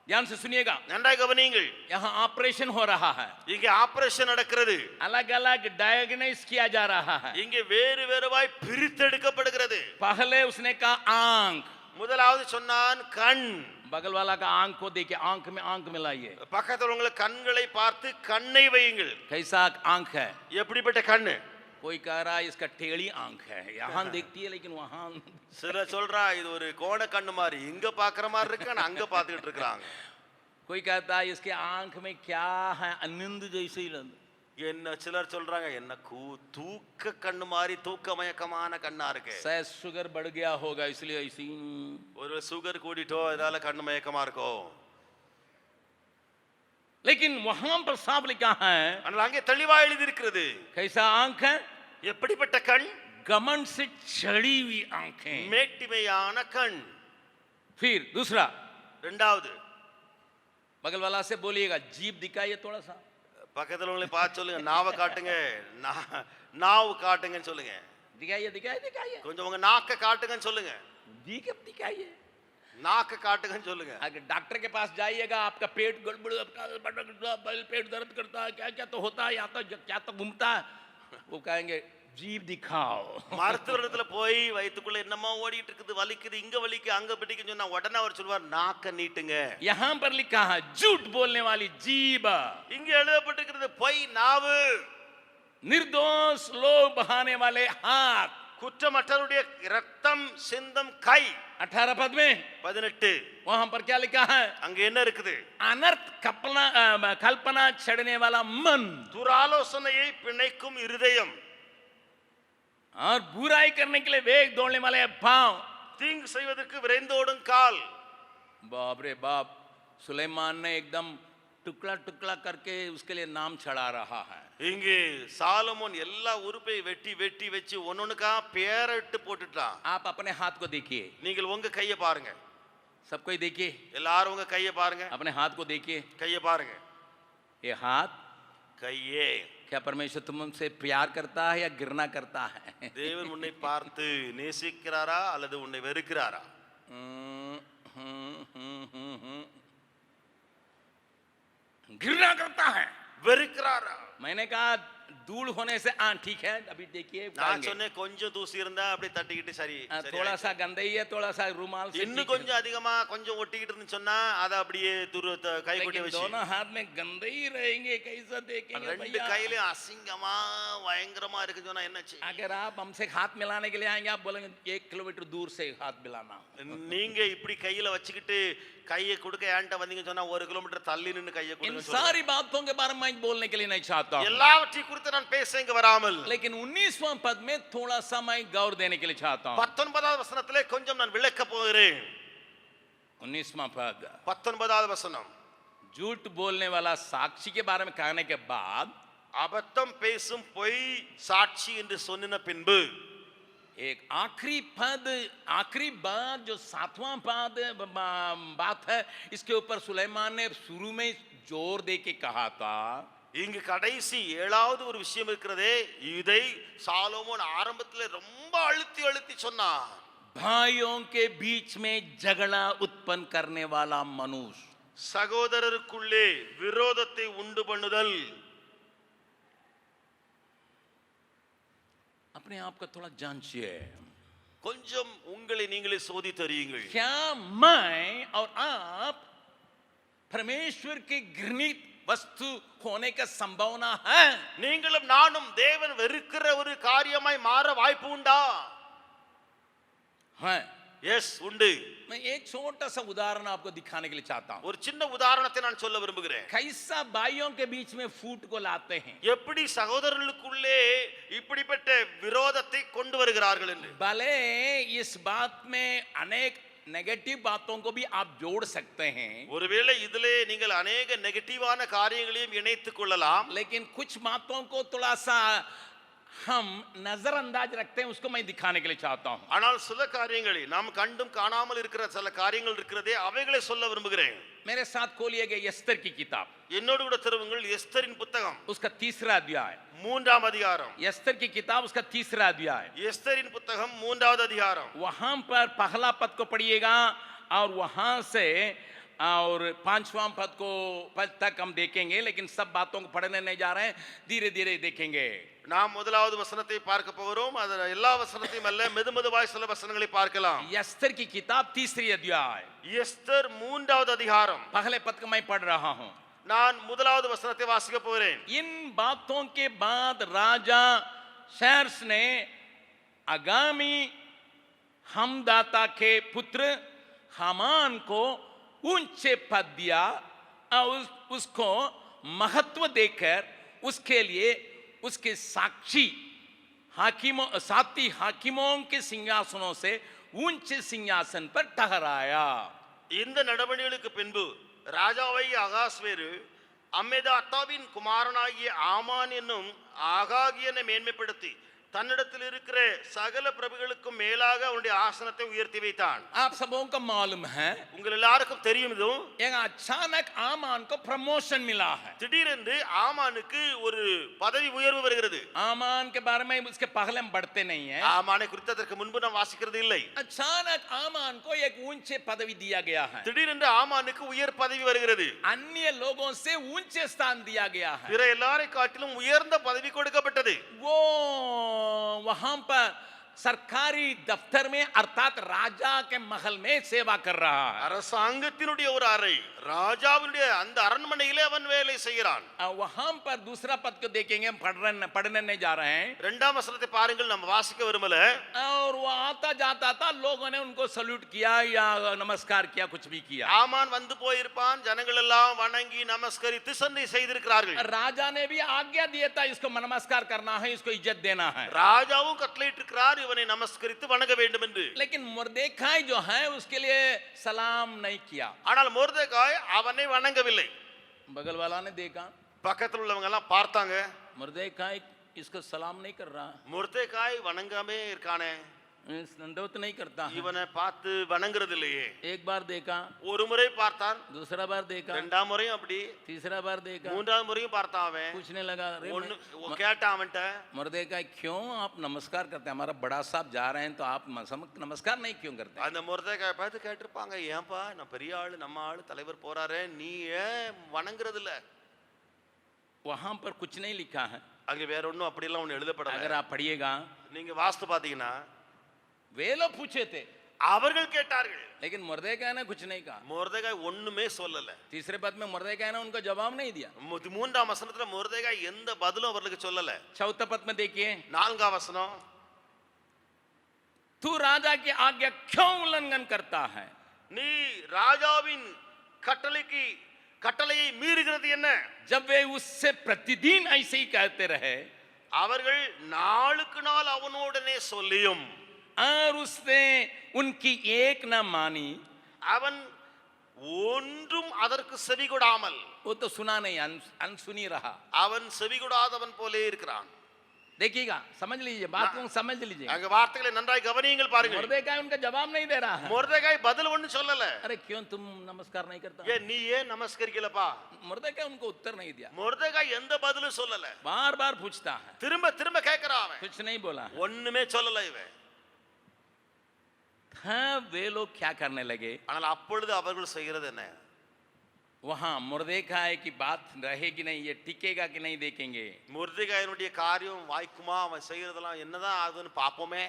ध्यान से सुनिएगा, நன்றாய் கவனியுங்கள். यहाँ ऑपरेशन हो रहा है, இங்கே ஆபரேஷன் நடக்கிறது. अलग अलग डायग्नोस किया जा रहा है. இங்கே வேறு வேறுவாய் பிரித்தெடுக்கப்படுகிறது. पहले उसने कहा आंख, முதலாவது சொன்னான் கண். बगल वाला का आंख को देखिए, आंख में आंख मिलाइए. பக்கத்துல உங்களை கண்களை பார்த்து கண்ணை வையுங்கள். कैसा आंख है? எப்படிப்பட்ட கண்ணு? कोई कह रहा है इसका टेढ़ी आंख है, यहाँ देखती है लेकिन वहां. சில சொல்றா இது ஒரு கோண கண்ணு மாதிரி, இங்க பாக்குற மாதிரி இருக்கு, ஆனா அங்க பாத்துக்கிட்டு இருக்காங்க. कोई कहता है इसके आंख में क्या है, अनिंद जैसे ही लग. என்ன சிலர் சொல்றாங்க என்ன தூக்க கண்ணு மாதிரி தூக்க மயக்கமான கண்ணா இருக்கு. शायद शुगर बढ़ गया होगा इसलिए ऐसी. ஒரு சுகர் கூடிட்டோ அதனால கண்ணு மயக்கமா இருக்கோ. लेकिन वहां पर साफ लिखा है, ஆனால் அங்கே தெளிவா எழுதி இருக்கிறது. कैसा आंख है? எப்படிப்பட்ட கண்? घमंड से चढ़ी हुई आंखें. மேட்டிமையான கண். फिर दूसरा, இரண்டாவது, बगल वाला से बोलिएगा जीभ दिखाइए थोड़ा सा. பக்கத்துல உங்களை பார்த்து சொல்லுங்க, நாவை காட்டுங்க, நாவு காட்டுங்கன்னு சொல்லுங்க. दिखाइए दिखाइए दिखाइए. கொஞ்சம் உங்க நாக்க காட்டுங்கன்னு சொல்லுங்க. जीभ दिखाइए. நாக்க காட்டுங்கன்னு சொல்லுங்க. अगर डॉक्टर के पास जाइएगा, आपका पेट गड़बड़, पेट दर्द करता है, क्या क्या तो होता है, या तो क्या तो घूमता है, वो कहेंगे जीभ दिखाओ. மருத்துவரிடத்துல போய் வயித்துக்குள்ள என்னமா ஓடிட்டு இருக்குது, வலிக்குது, இங்க வலிக்கு அங்க பிடிக்குன்னு சொன்னா உடனே அவர் சொல்வார் நாக்க நீட்டுங்க. यहाँ पर लिखा है झूठ बोलने वाली जीभ. இங்க எழுதப்பட்டிருக்கிறது பொய் நாவு. निर्दोष लोग बहाने वाले हाथ. குற்றமற்றவருடைய ரத்தம் சிந்தும் கை. 18 पद में 18 वहां पर क्या लिखा है? அங்க என்ன இருக்குது? अनर्थ कल्पना छेड़ने वाला मन துராலோசனையை பிணைக்கும் இருதயம். और बुराई करने के लिए वेग दौड़ने वाले पांव. தீங்கு செய்வதற்கு விரைந்தோடும் கால். बाप रे बाप, सुलेमान ने एकदम टुकड़ा टुकड़ा करके उसके लिए नाम चढ़ा रहा है. இங்கே சாலமோன் எல்லா உறுப்பை வெட்டி வெட்டி வச்சு ஒன்னொன்னுக்கா பேரிட்டு போட்டுட்டான். आप अपने हाथ को देखिए, நீங்கள் उंग கையை பாருங்க. सबको ही देखिए, எல்லாரும் உங்க கையை பாருங்க. अपने हाथ को देखिए. கையை பாருங்க. ये हाथ, கையே. क्या परमेश्वर तुमसे प्यार करता है या गिरना करता है? தேவன் உன்னை பார்த்து நேசிக்கிறாரா அல்லது உன்னை வெறுக்கிறாரா? गिरना करता है. வெறுக்கிறாரா? मैंने कहा धूल होने से ठीक है, अभी देखिए நான் சொன்னேன் கொஞ்சம் தூசி இருந்தா அப்படி தட்டிக்கிட்டு சரி. थोड़ा सा गंदई है, थोड़ा सा रुमाल से. இன்னும் கொஞ்சம் அதிகமா கொஞ்சம் ஒட்டிக்கிட்டு இருந்து சொன்னா அத அப்படியே கை கொட்டி வச்சு. दोनों हाथ में गंदे ही रहेंगे, कैसा देखेंगे ரெண்டு கையிலயும் அசிங்கமா பயங்கரமா இருக்கு சொன்னா என்ன செய்ய? अगर आप हमसे हाथ मिलाने के लिए आएंगे, आप बोलेंगे 1 किलोमीटर दूर से हाथ मिलाना. நீங்க இப்படி கையில வச்சுக்கிட்டு கையை கொடுக்க ஏன்ட்ட வந்தீங்க சொன்னா 1 கிலோமீட்டர் தள்ளி நின்னு கையை इन கொடுங்க. सारी बातों के बारे में बोलने के लिए नहीं चाहता हूं. எல்லாவற்றையும் குறித்து நான் பேச இங்க வராமல், लेकिन 19वां पद में थोड़ा सा मैं गौर देने के लिए चाहता हूं. 19வது வசனத்திலே கொஞ்சம் நான் விளக்க போகிறேன். 19वां पद, 19வது வசனம். झूठ बोलने वाला साक्षी के बारे में कहने के बाद, அபத்தம் பேசும் பொய் சாட்சி என்று சொன்ன பின்பு एक आखिरी पद, आखिरी बात जो 7वां पद बात है, इसके ऊपर सुलेमान ने शुरू में जोर दे के कहा था. இங்கு கடைசி 7வது ஒரு விஷயம் இருக்கிறதே, இதை சாலோமோன் ஆரம்பத்தில் ரொம்ப அழுத்தி அழுத்தி சொன்னார். भाइयों के बीच में झगड़ा उत्पन्न करने वाला मनुष्य. சகோதரருக்குள்ளே விரோதத்தை உண்டு பண்ணுதல். अपने आप का थोड़ा जांचिए. கொஞ்சம் உங்களை நீங்களே சோதித்தறியுங்கள். क्या मैं और आप परमेश्वर के घृणित वस्तु होने का संभावना है? நீங்களும் நானும் தேவன் வெறுக்கிற ஒரு காரியமாய் மாற வாய்ப்பு உண்டா? है. எஸ் உண்டு. मैं एक छोटा सा उदाहरण आपको दिखाने के लिए चाहता हूं. ஒரு சின்ன உதாரணத்தை நான் சொல்ல விரும்புகிறேன். कैसा भाइयों के बीच में फूट को लाते हैं, எப்படி சகோதரர்களுக்குள்ளே இப்படிப்பட்ட விரோதத்தை கொண்டு வருகிறார்கள் என்று. भले इस बात में अनेक नेगेटिव बातों को भी आप जोड़ सकते हैं, ஒருவேளை இதிலே நீங்கள் अनेक நெகட்டிவான காரியங்களையும் இணைத்துக் கொள்ளலாம். लेकिन कुछ बातों को थोड़ा सा हम नजरअंदाज रखते हैं, उसको मैं दिखाने के लिए चाहता हूं. ஆனால் சில காரியங்களை நாம் கண்டும் காணாமல் இருக்கிற சில காரியங்கள் இருக்கிறதே, அவைகளை சொல்ல விரும்புகிறேன். मेरे साथ खोलिए गए एस्तर की किताब, என்னோடு கூட திருவுங்கள் எஸ்தரின் புத்தகம் उसका 3रा अध्याय. 3ஆம் அதிகாரம். एस्तर की किताब उसका 3रा अध्याय. எஸ்தரின் புத்தகம் 3வது அதிகாரம். वहां पर पहला पद को पढ़िएगा और वहां से और पांचवां पद तक हम देखेंगे, लेकिन सब बातों को पढ़ने नहीं जा रहे हैं, धीरे धीरे देखेंगे। நாம் முதலாவது வசனத்தை பார்க்க போகிறோம். அதுல எல்லா வசனத்தையும் அல்ல, மெதுமெதுவாய் சில வசனங்களை பார்க்கலாம். एस्तर की किताब 3 अध्याय, எஸ்தர் 3வது அதிகாரம். पहले पद को मैं पढ़ रहा हूं। நான் முதலாவது வசனத்தை வாசிக்க போகிறேன். इन बातों के बाद राजा शर्स ने आगामी हमदाता के पुत्र हामान को ऊंचे पद दिया और उसको महत्व देकर उसके लिए उसके साक्षी हाकिमों, साथी हाकिमों के सिंहासनों से ऊंचे सिंहासन पर ठहराया। இந்த நடவடிக்கைகளுக்கு பின்பு ராஜாவாகிய அகாஸ்வேரு அம்மெதாத்தாவின் குமாரனாகிய ஆமான் என்னும் ஆகாகியனை மேன்மைப்படுத்தி தன்னிடத்தில் இருக்கிற சகல பிரபுகளுக்கும் மேலாக அவனுடைய ஆசனத்தை உயர்த்தி வைத்தான். आप सबों को मालूम है, உங்கள் எல்லாருக்கும் தெரியும் இது. एक अचानक आमान को प्रमोशन मिला है। திடீரென்று ஆமானுக்கு ஒரு பதவி உயர்வு வருகிறது. आमान के बारे में उसके पहले हम बढ़ते नहीं हैं। ஆமானை குறித்து அதற்கு முன்பு நாம் வாசிக்கிறது இல்லை. अचानक आमान को एक ऊंचे पदवी दिया गया है। திடீரென்று ஆமானுக்கு உயர் பதவி வருகிறது. अन्य लोगों से ऊंचे स्थान दिया गया है। பிற எல்லாரை காட்டிலும் உயர்ந்த பதவி கொடுக்கப்பட்டது. वो वहां पर सरकारी दफ्तर में अर्थात राजा के महल में सेवा कर रहा है। அரசாங்கத்தினுடைய ஒரு அறை, ராஜாவினுடைய அந்த அரண்மனையிலே அவன் வேலை செய்கிறான். वहां पर दूसरा पद को देखेंगे, हम पढ़ने नहीं जा रहे हैं। இரண்டாம் வசனத்தை பாருங்கள், நம்ம வாசிக்க விரும்பல. और वो आता जाता था, लोगों ने उनको सल्यूट किया या नमस्कार किया, कुछ भी किया। ஆமான் வந்து போயிருப்பான், ஜனங்கள் எல்லாம் வணங்கி நமஸ்கரித்து சந்தை செய்திருக்கிறார்கள். राजा ने भी आज्ञा दिया था, इसको नमस्कार करना है, इसको इज्जत देना है। ராஜாவும் கட்டளையிட்டிருக்கிறார், இவனை நமஸ்கரித்து வணங்க வேண்டும் என்று. लेकिन मुर्देखाई जो है उसके लिए सलाम नहीं किया। ஆனால் மொர்தெகாய் அவனை வணங்கவில்லை. बगल वाला ने देखा, பக்கத்தில் உள்ளவங்க எல்லாம் பார்த்தாங்க, मुर्देखाई इसको सलाम नहीं कर रहा, மொர்தெகாய் வணங்காமே இருக்கானே, दंडवत नहीं करता है। இவனை பார்த்து வணங்குறது இல்லையே. एक बार देखा, ஒரு முறை பார்த்தான், दूसरा बार देखा, இரண்டாம் முறையும் அப்படி, तीसरा बार देखा, மூன்றாவது முறையும் பார்த்தான். அவன் पूछने लगा, अरे ஒன்னு கேட்டான் அவன்கிட்ட, मुर्देखाई क्यों आप नमस्कार करते हैं, हमारा बड़ा साहब जा रहे हैं तो आप नमस्कार नहीं क्यों करते? அந்த மொர்தெகாய் பார்த்து கேட்டிருப்பாங்க, ஏன்பா நான் பெரிய ஆளு, நம்ம ஆளு தலைவர் போறாரு, நீ ஏன் வணங்குறது இல்ல? वहां पर कुछ नहीं लिखा है। அங்க வேற ஒண்ணும் அப்படி எல்லாம் ஒண்ணு எழுதப்படல. अगर आप पढ़िएगा, நீங்க வாஸ்து பாத்தீங்கன்னா वे लोग पूछे थे, அவர்கள் கேட்டார்கள், लेकिन मुर्देखाई ने कुछ नहीं कहा। மொர்தெகாய் ஒண்ணுமே சொல்லல. तीसरे पद में मुर्देखाई ने उनको जवाब नहीं दिया। மூன்றாம் வசனத்துல மொர்தெகாய் எந்த பதிலும் அவர்களுக்கு சொல்லல. चौथा पद में देखिए, நான்காம் வசனம், तू राजा की आज्ञा क्यों उल्लंघन करता है? நீ ராஜாவின் கட்டளையை மீறுகிறது என்ன? जब वे उससे प्रतिदिन ऐसे ही कहते रहे அவர்கள் நாளுக்கு நாள் அவனோடனே சொல்லியும் और उसने उनकी एक न मानी, அவன் ஒன்றும் அதற்கு செவி கொடாமல், वो तो सुना नहीं, अनसुनी रहा। அவன் செவி கொடாதவன் போலே இருக்கிறான். देखिएगा, समझ लीजिए, बात को समझ लीजिए। அங்க வார்த்தைகளை நன்றாய் கவனியுங்கள், பாருங்கள். मुर्देखाई उनका जवाब नहीं दे रहा है। மொர்தெகாய் பதில் ஒண்ணு சொல்லல. अरे क्यों तुम नमस्कार नहीं करता? ஏன் நீ ஏன் நமஸ்கரிக்கலப்பா? मुर्देखाई उनको उत्तर नहीं दिया, மொர்தெகாய் எந்த பதிலும் சொல்லல. बार बार पूछता है, திரும்ப திரும்ப கேட்கிறான் அவன், कुछ नहीं बोला। ஒண்ணுமே சொல்லல இவன். हाँ, वे लोग क्या करने लगे, ஆனால் அப்பொழுது அவர்கள் செய்கிறது என்ன? वहां मुर्देखाई की बात रहेगी नहीं, ये टिकेगा कि नहीं देखेंगे। மொர்தெகாயினுடைய காரியம் வாய்க்குமா, அவன் செய்யறதெல்லாம் என்னதான் ஆகுதுன்னு பாப்போமே.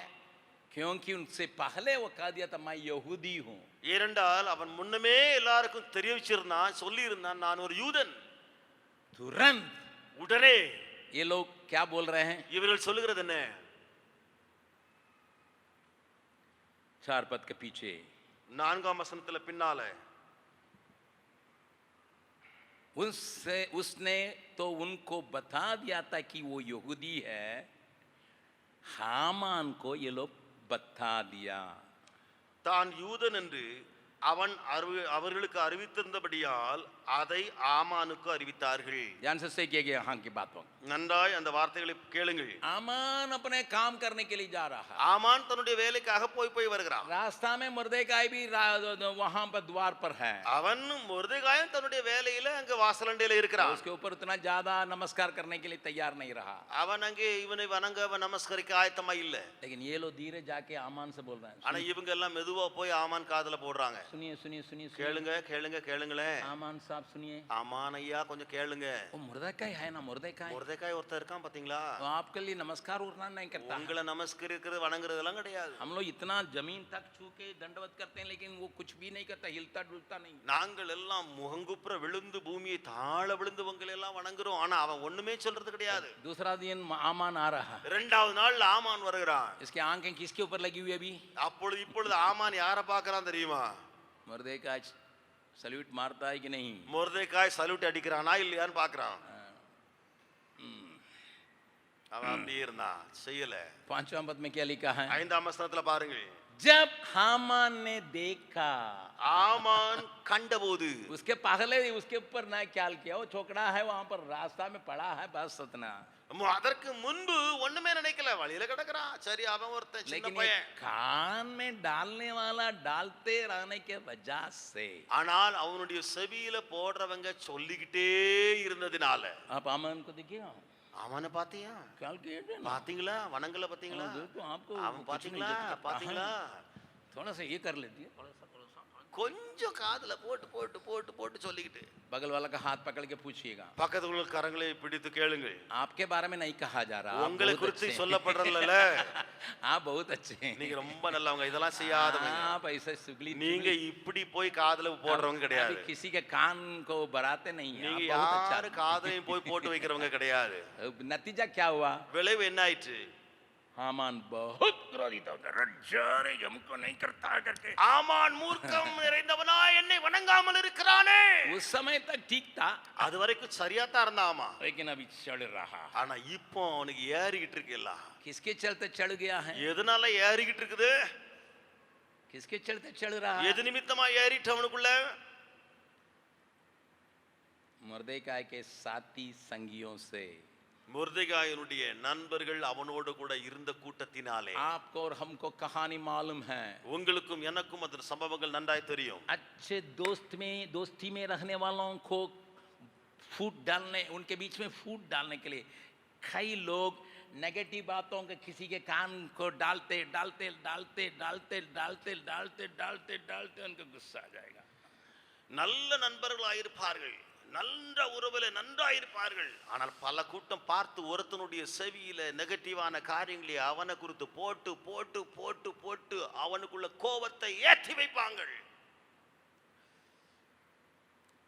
क्योंकि उनसे पहले वो कह दिया था, मैं यहूदी हूं। ஏனென்றால் அவன் முன்னமே எல்லாருக்கும் தெரிவிச்சிருந்தான், சொல்லி இருந்தான், நான் ஒரு யூதன். तुरंत உடனே ये लोग क्या बोल रहे हैं? இவர்கள் சொல்லுகிறது என்ன? 4 पद के पीछे, நான்காம் வசனத்துல பின்னால, उसने तो उनको बता दिया था कि वो यहूदी है, हामान को ये लोग बता दिया। தான் யூதன் என்று அவன் அவர்களுக்கு அறிவித்திருந்தபடியால் அதை ஆமானுக்கு அறிவித்தார்கள். ध्यान से सही किया गया यहाँ की बातों। நன்றாய் அந்த வார்த்தைகளை கேளுங்கள். आमान अपने काम करने के लिए जा रहा है। ஆமான் தன்னுடைய வேலைக்காக போய் வருகிறான். रास्ता में मुर्देखाई भी वहां पर द्वार पर है। அவன் மொர்தெகாயும் தன்னுடைய வேலையில அங்க வாசலண்டையில இருக்கிறான். उसके ऊपर उतना ज्यादा नमस्कार करने के लिए तैयार नहीं रहा। அவன் அங்கே இவனை வணங்க நமஸ்கரிக்க ஆயத்தமா இல்ல. लेकिन ये लोग धीरे जाके आमान से बोल रहे हैं, ஆனா இவங்க எல்லாம் மெதுவா போய் ஆமான் காதுல போடுறாங்க, सुनिए सुनिए सुनिए सुनिए। கேளுங்க கேளுங்க கேளுங்களே. आमान साहब सुनिए। ஆமான் ஐயா கொஞ்சம் கேளுங்க. वो मुर्दकाई है ना, मुर्दकाई। முர்தெகாய் ஒருத்தர் இருக்கான் பாத்தீங்களா? वो आपके लिए नमस्कार उड़ना नहीं करता। உங்களை நமஸ்கரிக்கிறது வணங்குறதெல்லாம் கிடையாது. हम लोग इतना जमीन तक छू के दंडवत करते हैं, लेकिन वो कुछ भी नहीं करता, हिलता डुलता नहीं। நாங்கள் எல்லாம் முகங்குப்புற விழுந்து பூமியை தாழ விழுந்து உங்களை எல்லாம் வணங்குறோம். ஆனா அவன் ஒண்ணுமே சொல்றது கிடையாது. दूसरा दिन आमान आ रहा। இரண்டாவது நாள் ஆமான் வருகிறான். इसके आंखें किसके ऊपर लगी हुई अभी? அப்பொழுது இப்பொழுது ஆமான் யாரை பார்க்கறான் தெரியுமா? मुर्दकाई सल्यूट मारता है कि नहीं? முர்தெகாய் சல்யூட் அடிக்கிறானா இல்லையான்னு பார்க்கறான். அவன் அப்படியே இருந்தான், செய்யல. 5वां पद में क्या लिखा है? 5ஆம் வசனத்துல பாருங்க. जब हामान ने देखा, ஆமான் கண்டபோது, उसके पहले उसके ऊपर ना ख्याल किया, वो छोकरा है वहां पर रास्ता में पड़ा है, बस उतना। அதற்கு முன்பு ஒண்ணுமே நினைக்கல, வழியில கிடக்குறான். சரி அவன் ஒருத்தன் சின்ன लेकिन ये பையன். कान में डालने वाला डालते रहने के वजह से, ஆனால் அவனுடைய செவியில போடுறவங்க சொல்லிக்கிட்டே இருந்ததினால. आप आमान को देखिए, அவனை பாத்தியா? ख्याल किए थे ना? பாத்தீங்களா? வணங்கல பாத்தீங்களா? देखो आपको அவன் कुछ नहीं பாத்தீங்களா? दिखता। பாத்தீங்களா? थोड़ा सा ये कर लेती है, थोड़ा सा கொஞ்சம் காதுல போட்டு போட்டு போட்டு போட்டு சொல்லிக்கிட்டு, बगल वाला का हाथ पकड़ के पूछिएगा। பக்கத்துல உள்ள கரங்களை பிடித்து கேளுங்கள். आपके बारे में नहीं कहा जा रहा, உங்களை குறித்து சொல்லப்படுறதுல आप बहुत अच्छे हैं, நீங்க ரொம்ப நல்லவங்க, இதெல்லாம் செய்யாதவங்க. आप ऐसे सुगली நீங்க இப்படி போய் காதுல போடுறவங்க கிடையாது. अभी किसी के कान को बराते नहीं हैं, நீங்க आप बहुत யாரு अच्छा। காதையும் போய் போட்டு வைக்கிறவங்க கிடையாது. नतीजा क्या हुआ? விளைவு என்ன ஆயிற்று? हामान बहुत क्रोधित होकर, "रज्जारे, हमको नहीं करता है" करके। ஆமான் மூர்க்கம் நிறைந்தவனா, என்னை வணங்காமல் இருக்கிறானே. उस समय तक ठीक था, அது வரைக்கும் சரியா தான் இருந்தான் ஆமா. लेकिन अभी चढ़ रहा। ஆனா இப்போ அவனுக்கு ஏறிக்கிட்டு இருக்குல்ல. किसके चलते चढ़ गया है? எதனால ஏறிக்கிட்டு இருக்குது? किसके चलते चढ़ रहा है? எது நிமித்தமா ஏறிட்டு அவனுக்குள்ள? मुर्दकाई के साथी संगियों से, முர்தெகாயினுடைய நண்பர்கள் அவனோடு கூட இருந்த கூட்டத்தினாலே. आपको और हमको कहानी मालूम है। உங்களுக்கும் எனக்கும் அந்த சம்பவங்கள் நன்றாய் தெரியும். अच्छे दोस्ती में रहने वालों को फूट डालने, उनके बीच में फूट डालने के लिए कई लोग नेगेटिव बातों के किसी के कान को डालते डालते डालते डालते डालते डालते डालते डालते उनको गुस्सा आ जाएगा। நல்ல நண்பர்களாயிருப்பார்கள், நல்ல உறவுல நன்றாயிருப்பார்கள். ஆனால் பல கூட்டம் பார்த்து ஒருத்தனுடைய செவியில நெகட்டிவான காரியங்களை அவனை குறித்து போட்டு போட்டு போட்டு போட்டு அவனுக்குள்ள கோபத்தை ஏற்றி வைப்பாங்க.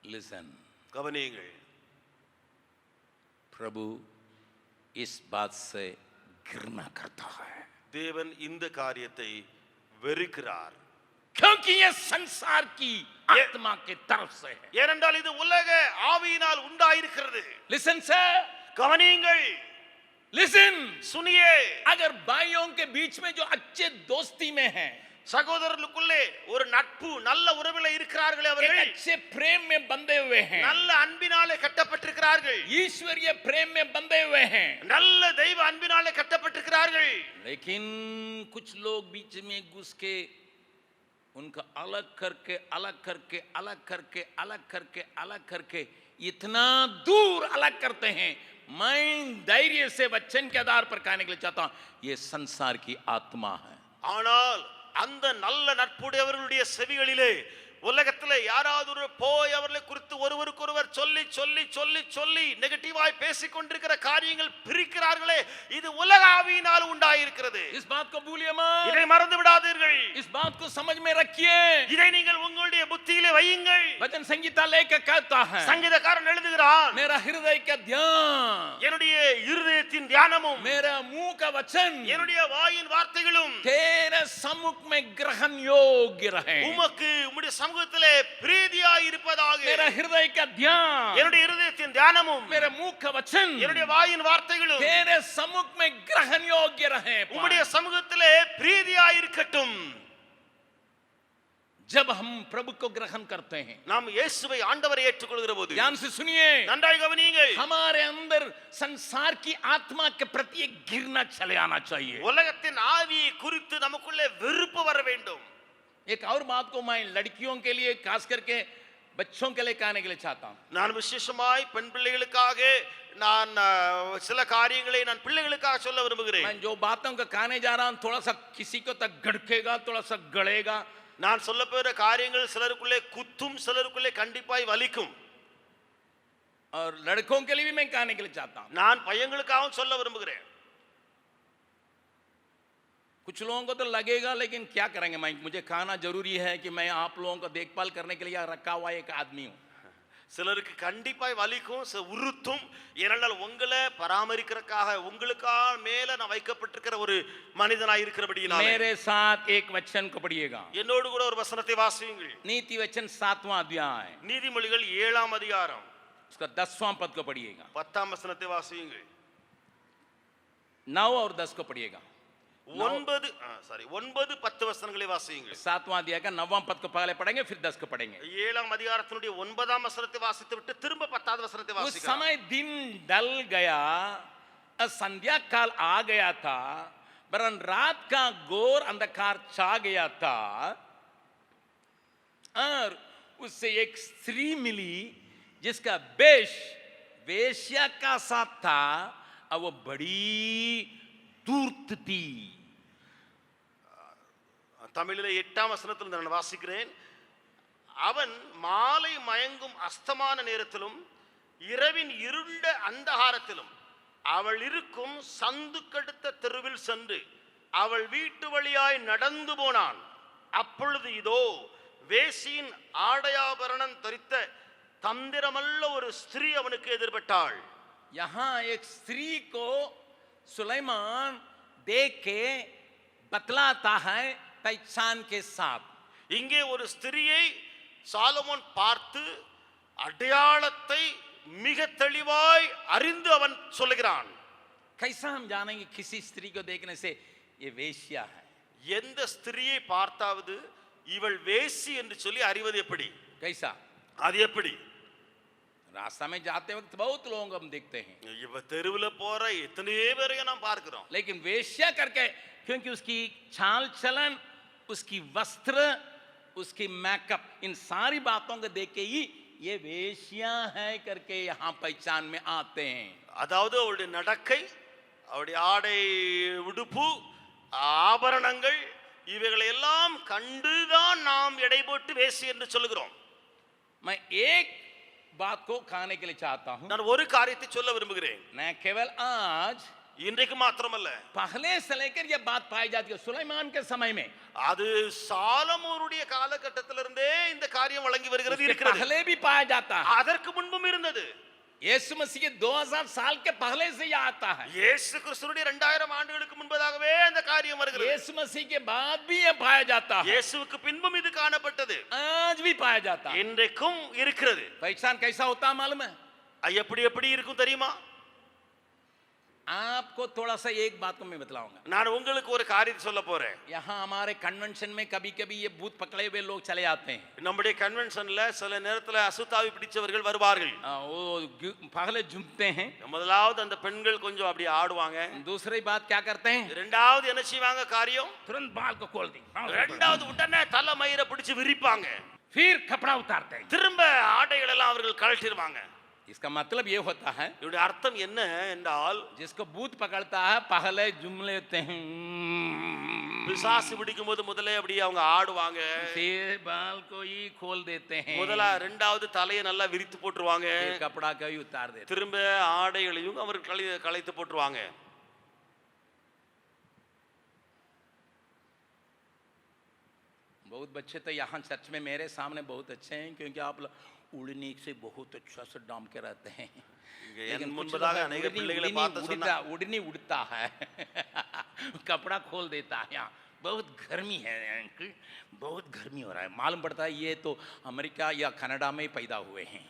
लिसन, கவனியுங்கள். प्रभु इस बात से घृणा करता है, தேவன் இந்த காரியத்தை வெறுக்கிறார். क्योंकि ये संसार की आत्मा के तरफ से है। ஏனென்றால் இது உலக ஆவியினால் உண்டாயிருக்கிறது. लिसन सर, கவனியுங்கள். लिसन सुनिए. अगर भाइयों के बीच में जो अच्छे दोस्ती में हैं, சகோதரர்களுக்குள்ளே ஒரு நட்பு நல்ல உறவில இருக்கிறார்களே, एक அவர்கள் अच्छे प्रेम में बंधे हुए हैं, நல்ல அன்பினாலே கட்டப்பட்டிருக்கிறார்கள், ईश्वरीय प्रेम में बंधे हुए हैं, நல்ல தெய்வ அன்பினாலே கட்டப்பட்டிருக்கிறார்கள். लेकिन कुछ लोग बीच में घुस के उनका अलग करके अलग करके अलग करके अलग करके अलग करके इतना दूर अलग करते हैं। मैं धैर्य से वचन के आधार पर कहने के लिए चाहता हूं, ये संसार की आत्मा है। ஆனால் அந்த நல்ல நட்புடையவர்களுடைய செவிகளிலே உலகத்திலே யாராவது போய் அவர்களை குறித்து ஒருவருக்கொருவர் சொல்லி சொல்லி சொல்லி சொல்லி நெகட்டிவாய் பேசிக் கொண்டிருக்கிற காரியங்கள் பிரிக்கிறார்களே, இது உலக ஆவியினால் உண்டாயிருக்கிறது. इस बात को भूलिए मत, இதை மறந்து விடாதீர்கள். इस बात को समझ में रखिए। இதை நீங்கள் உங்களுடைய புத்தியிலே வையுங்கள். वचन संगीता लेकर कहता है, சங்கீதக்காரன் எழுதுகிறான், मेरा हृदय का ध्यान, என்னுடைய இருதயத்தின் தியானமும் मेरा मुंह का वचन என்னுடைய வாயின் வார்த்தைகளும் तेरे सम्मुख में ग्रहण योग्य रहे। உமக்கு உம்முடைய சமூகத்திலே பிரீதியாய் இருப்பதாக. मेरा हृदय का ध्यान, என்னுடைய இருதயத்தின் தியானமும் मेरे मुंह का वचन என்னுடைய வாயின் வார்த்தைகளும் तेरे सम्मुख में ग्रहण योग्य रहे। உம்முடைய சமூகத்திலே பிரீதியாய் இருக்கட்டும். जब हम प्रभु को ग्रहण करते हैं, நாம் இயேசுவை ஆண்டவரை ஏற்றுக்கொள்கிற போது, ध्यान से सुनिए, நன்றாய் கவனியுங்கள், हमारे अंदर संसार की आत्मा के प्रति एक घृणा चले आना चाहिए। உலகத்தின் ஆவியை குறித்து நமக்குள்ளே வெறுப்பு வர வேண்டும். एक और बात को मैं लड़कियों के लिए खास करके बच्चों के लिए कहने के लिए चाहता हूं। நான் விசேஷமாய் பெண் பிள்ளைகளுக்காக நான் சில காரியங்களை நான் பிள்ளைகளுக்காக சொல்ல விரும்புகிறேன். मैं जो बातों का कहने जा रहा हूं, थोड़ा सा किसी को तक गड़केगा, थोड़ा सा गड़ेगा, நான் சொல்ல போற காரியங்கள் சிலருக்குள்ளே குத்தும், சிலருக்குள்ளே கண்டிப்பாய் வலிக்கும். और लड़कों के लिए भी मैं कहने के लिए चाहता हूं. நான் பையங்களுக்காகவும் சொல்ல விரும்புகிறேன். कुछ लोगों को तो लगेगा लेकिन क्या करेंगे, मैं मुझे कहना जरूरी है कि मैं आप लोगों को देखभाल करने के लिए रखा हुआ एक आदमी हूं. சிலருக்கு கண்டிப்பாய் வலிக்கும், உறுத்தும். ஏனென்றால் உங்களை பராமரிக்கிறதுக்காக உங்களுக்காக மேல நான் வைக்கப்பட்டிருக்கிற ஒரு மனிதனாய் இருக்கிறபடியினால. मेरे साथ एक वचन को पढ़िएगा. என்னோடு கூட ஒரு வசனத்தை வாசியுங்கள். नीति वचन 7वां अध्याय, நீதிமொழிகள் 7ஆம் அதிகாரம் उसका 10वां पद को पढ़िएगा. 10ஆம் வசனத்தை வாசியுங்கள். 9 और 10 को पढ़िएगा. 9 10 வசனங்களை வாசியுங்கள். 7वां अध्याय का 9वां पद को पहले पढ़ेंगे, फिर 10 को पढ़ेंगे. 7ஆம் அதிகாரத்தினுடைய 9ஆம் வசனத்தை வாசித்து விட்டு திரும்ப 10வது வசனத்தை उस வாசிக்கலாம். समय दिन ढल गया, संध्या काल आ गया था, वरन रात का घोर अंधकार छा गया था, और उससे एक स्त्री मिली जिसका वेश वेश्या का साथ था, और वो बड़ी धूर्त थी. தமிழிலே 8ஆம் வசனத்தில் நான் வாசிக்கிறேன். அவன் மாலை மயங்கும் அஸ்தமான நேரத்திலும் இரவின் இருண்ட அந்தகாரத்திலும் அவள் இருக்கும் சந்துக்கடுத்த தெருவில் சென்று அவள் வீட்டு வழியாய் நடந்து போனான். அப்பொழுது இதோ வேசியின் ஆடையாபரணம் தரித்த தந்திரமல்ல ஒரு ஸ்திரீ அவனுக்கு எதிர்பட்டாள். यहां एक स्त्री को सुलेमान देख के बतलाता है पहचान के साथ. இங்கே ஒரு ஸ்திரியை சாலமோன் பார்த்து அடையாளத்தை மிக தெளிவாய் அறிந்து அவன் சொல்லுகிறான். कैसा हम जानेंगे किसी स्त्री को देखने से ये वेश्या है? எந்த ஸ்திரியை பார்த்தாவது இவள் வேசி என்று சொல்லி அறிவது எப்படி? कैसा? அது எப்படி? रास्ता में जाते वक्त बहुत लोगों को हम देखते हैं, இவ தெருவில் போற எத்தனை பேரையும் நாம் பார்க்கிறோம். लेकिन वेश्या करके, क्योंकि उसकी चाल चलन, उसकी वस्त्र, उसकी मेकअप, इन सारी बातों को देख के ही ये वेश्या है करके यहाँ पहचान में आते हैं. அதாவது அவளுடைய நடக்கை, அவளுடைய ஆடை, உடுப்பு, ஆபரணங்கள், இவைகளை எல்லாம் கண்டுதான் நாம் எடை போட்டு வேசி என்று சொல்லுகிறோம். मैं एक बात को कहने के लिए चाहता हूं. நான் ஒரு காரியத்தை சொல்ல விரும்புகிறேன். मैं केवल आज, இன்றைக்கு மாத்திரமல்ல, पहले से लेकर ये बात पाई जाती है सुलेमान के समय में, அது சாலமோனுடைய காலகட்டத்திலிருந்தே இந்த காரியம் வழங்கி வருகிறது, उसके இருக்கிறது. पहले भी पाया जाता है. அதற்கு முன்பும் இருந்தது. यीशु मसीह के 2000 साल के पहले से यह आता है. இயேசு கிறிஸ்துவுடைய 2000 ஆண்டுகளுக்கு முன்பதாகவே அந்த காரியம் வருகிறது. यीशु मसीह के बाद भी यह पाया जाता है. இயேசுவுக்கு பின்பும் இது காணப்பட்டது, आज भी पाया जाता है. இன்றைக்கும் இருக்கிறது. पहचान कैसा होता है मालूम है? எப்படி எப்படி இருக்கும் தெரியுமா? आपको थोड़ा सा एक बात को मैं बतलाऊंगा. நான் உங்களுக்கு ஒரு காரியத்தை சொல்ல போறேன். यहाँ हमारे कन्वेंशन में कभी कभी ये भूत पकड़े हुए लोग चले आते हैं. நம்முடைய கன்வென்ஷன்ல சில நேரத்துல அசுத்தாவி பிடிச்சவர்கள் வருவார்கள். वो पहले झुमते हैं, முதலாவது அந்த பெண்கள் கொஞ்சம் அப்படி ஆடுவாங்க. दूसरी बात क्या करते हैं? இரண்டாவது என்ன செய்வாங்க காரியம்? तुरंत बाल को खोल देंगे, இரண்டாவது உடனே தலைமயிரை பிடிச்சு விரிப்பாங்க. फिर कपड़ा उतारते हैं. திரும்ப ஆடைகள் எல்லாம் அவர்கள் கழட்டிடுவாங்க. इसका मतलब ये होता है, இதோட அர்த்தம் என்ன என்றால், जिसको भूत पकड़ता है पहले झूम लेते हैं, பிசாசு பிடிக்கும் போது முதல்ல அப்படி அவங்க ஆடுவாங்க. फिर बाल को ही खोल देते हैं, முதல்ல இரண்டாவது தலையை நல்லா விரித்து போட்டுருவாங்க. फिर कपड़ा को ही उतार देते हैं. திரும்ப ஆடைகளையும் அவர் களைத்து போட்டுருவாங்க. बहुत बच्चे तो यहाँ चर्च में मेरे सामने बहुत अच्छे हैं, क्योंकि आप लोग उड़ने से बहुत अच्छा से डाम के रहते हैं. लेकिन कुछ முன்பதாக लोग அநேக उड़नी பிள்ளைகளை उड़नी பார்த்து சொன்னா, उड़नी उड़ता है कपड़ा खोल देता है. यहाँ बहुत गर्मी है अंकल, बहुत गर्मी हो रहा है. मालूम पड़ता है ये तो अमेरिका या कनाडा में ही पैदा हुए हैं.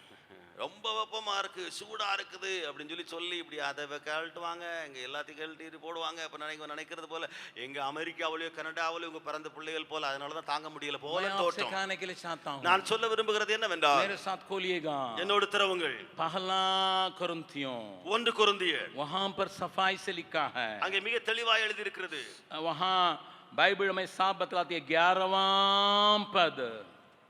ரொம்ப வெப்பமா இருக்கு, சூடா இருக்குது அப்படின்னு சொல்லி இப்படி அதை கழட்டுவாங்க, இங்க எல்லாத்தையும் கழட்டிட்டு போடுவாங்க. அப்ப நினைக்கிறது போல எங்க அமெரிக்காவிலயோ கனடாவிலயோ உங்க பிறந்த பிள்ளைகள் போல, அதனாலதான் தாங்க முடியல போல தோட்டம். सिखाने के लिए चाहता हूँ, நான் சொல்ல விரும்புகிறது என்னவென்றால், मेरे साथ खोलिएगा என்னோடு திறவுங்கள். पहला कुरिन्थियों, 1 கொரிந்தியர், वहां पर सफाई से लिखा है, அங்கே மிக தெளிவாக எழுதி இருக்கிறது. वहां बाइबल में साफ बतलाती है. 11वां पद,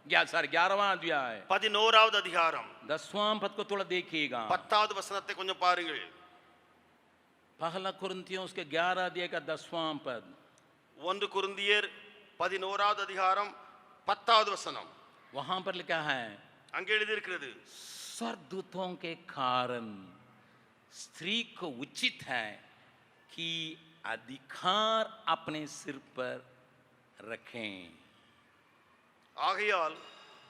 11वां अध्याय 11வது அதிகாரம் 10वां पद को थोड़ा देखिएगा. 10வது வசனத்தை கொஞ்சம் பாருங்கள். पहला कुरिन्थियों उसके 11 अध्याय का 10वां पद. 1 கொரிந்தியர் 11வது அதிகாரம் 10வது வசனம் वहां पर लिखा है, அங்கே எழுதி இருக்கிறது, स्वर्गदूतों के कारण स्त्री को उचित है कि अधिकार अपने सिर पर रखें। ஆகையால்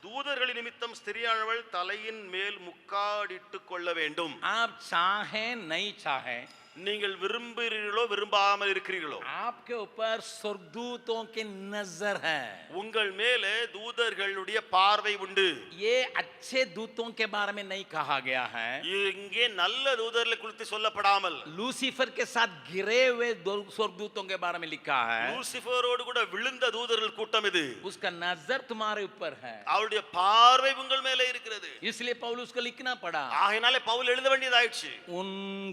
தூதர்களின் நிமித்தம் ஸ்திரியானவள் தலையின் மேல் முக்காடிட்டு கொள்ள வேண்டும். आप चाहे नहीं चाहे, நீங்கள் விரும்புகிறீர்களோ விரும்பாமல் இருக்கிறீர்களோ, आपके ऊपर स्वर्गदूतों की नजर है। உங்கள் மேலே தூதர்களுடைய பார்வை உண்டு. ये अच्छे दूतों के बारे में नहीं कहा गया है, இங்கே நல்ல தூதர்களை குறித்து சொல்லப்படாமல் लूसीफर के साथ गिरे हुए स्वर्गदूतों के बारे में लिखा है। லூசிபரோடு கூட விழுந்த தூதர்கள் கூட்டம் இது. उसका नजर तुम्हारे ऊपर है, அவருடைய பார்வை உங்கள் மேலே இருக்கிறது. इसलिए पौलुस को लिखना पड़ा। ஆகையினாலே பவுல் எழுத வேண்டியதாயிடுச்சு. उन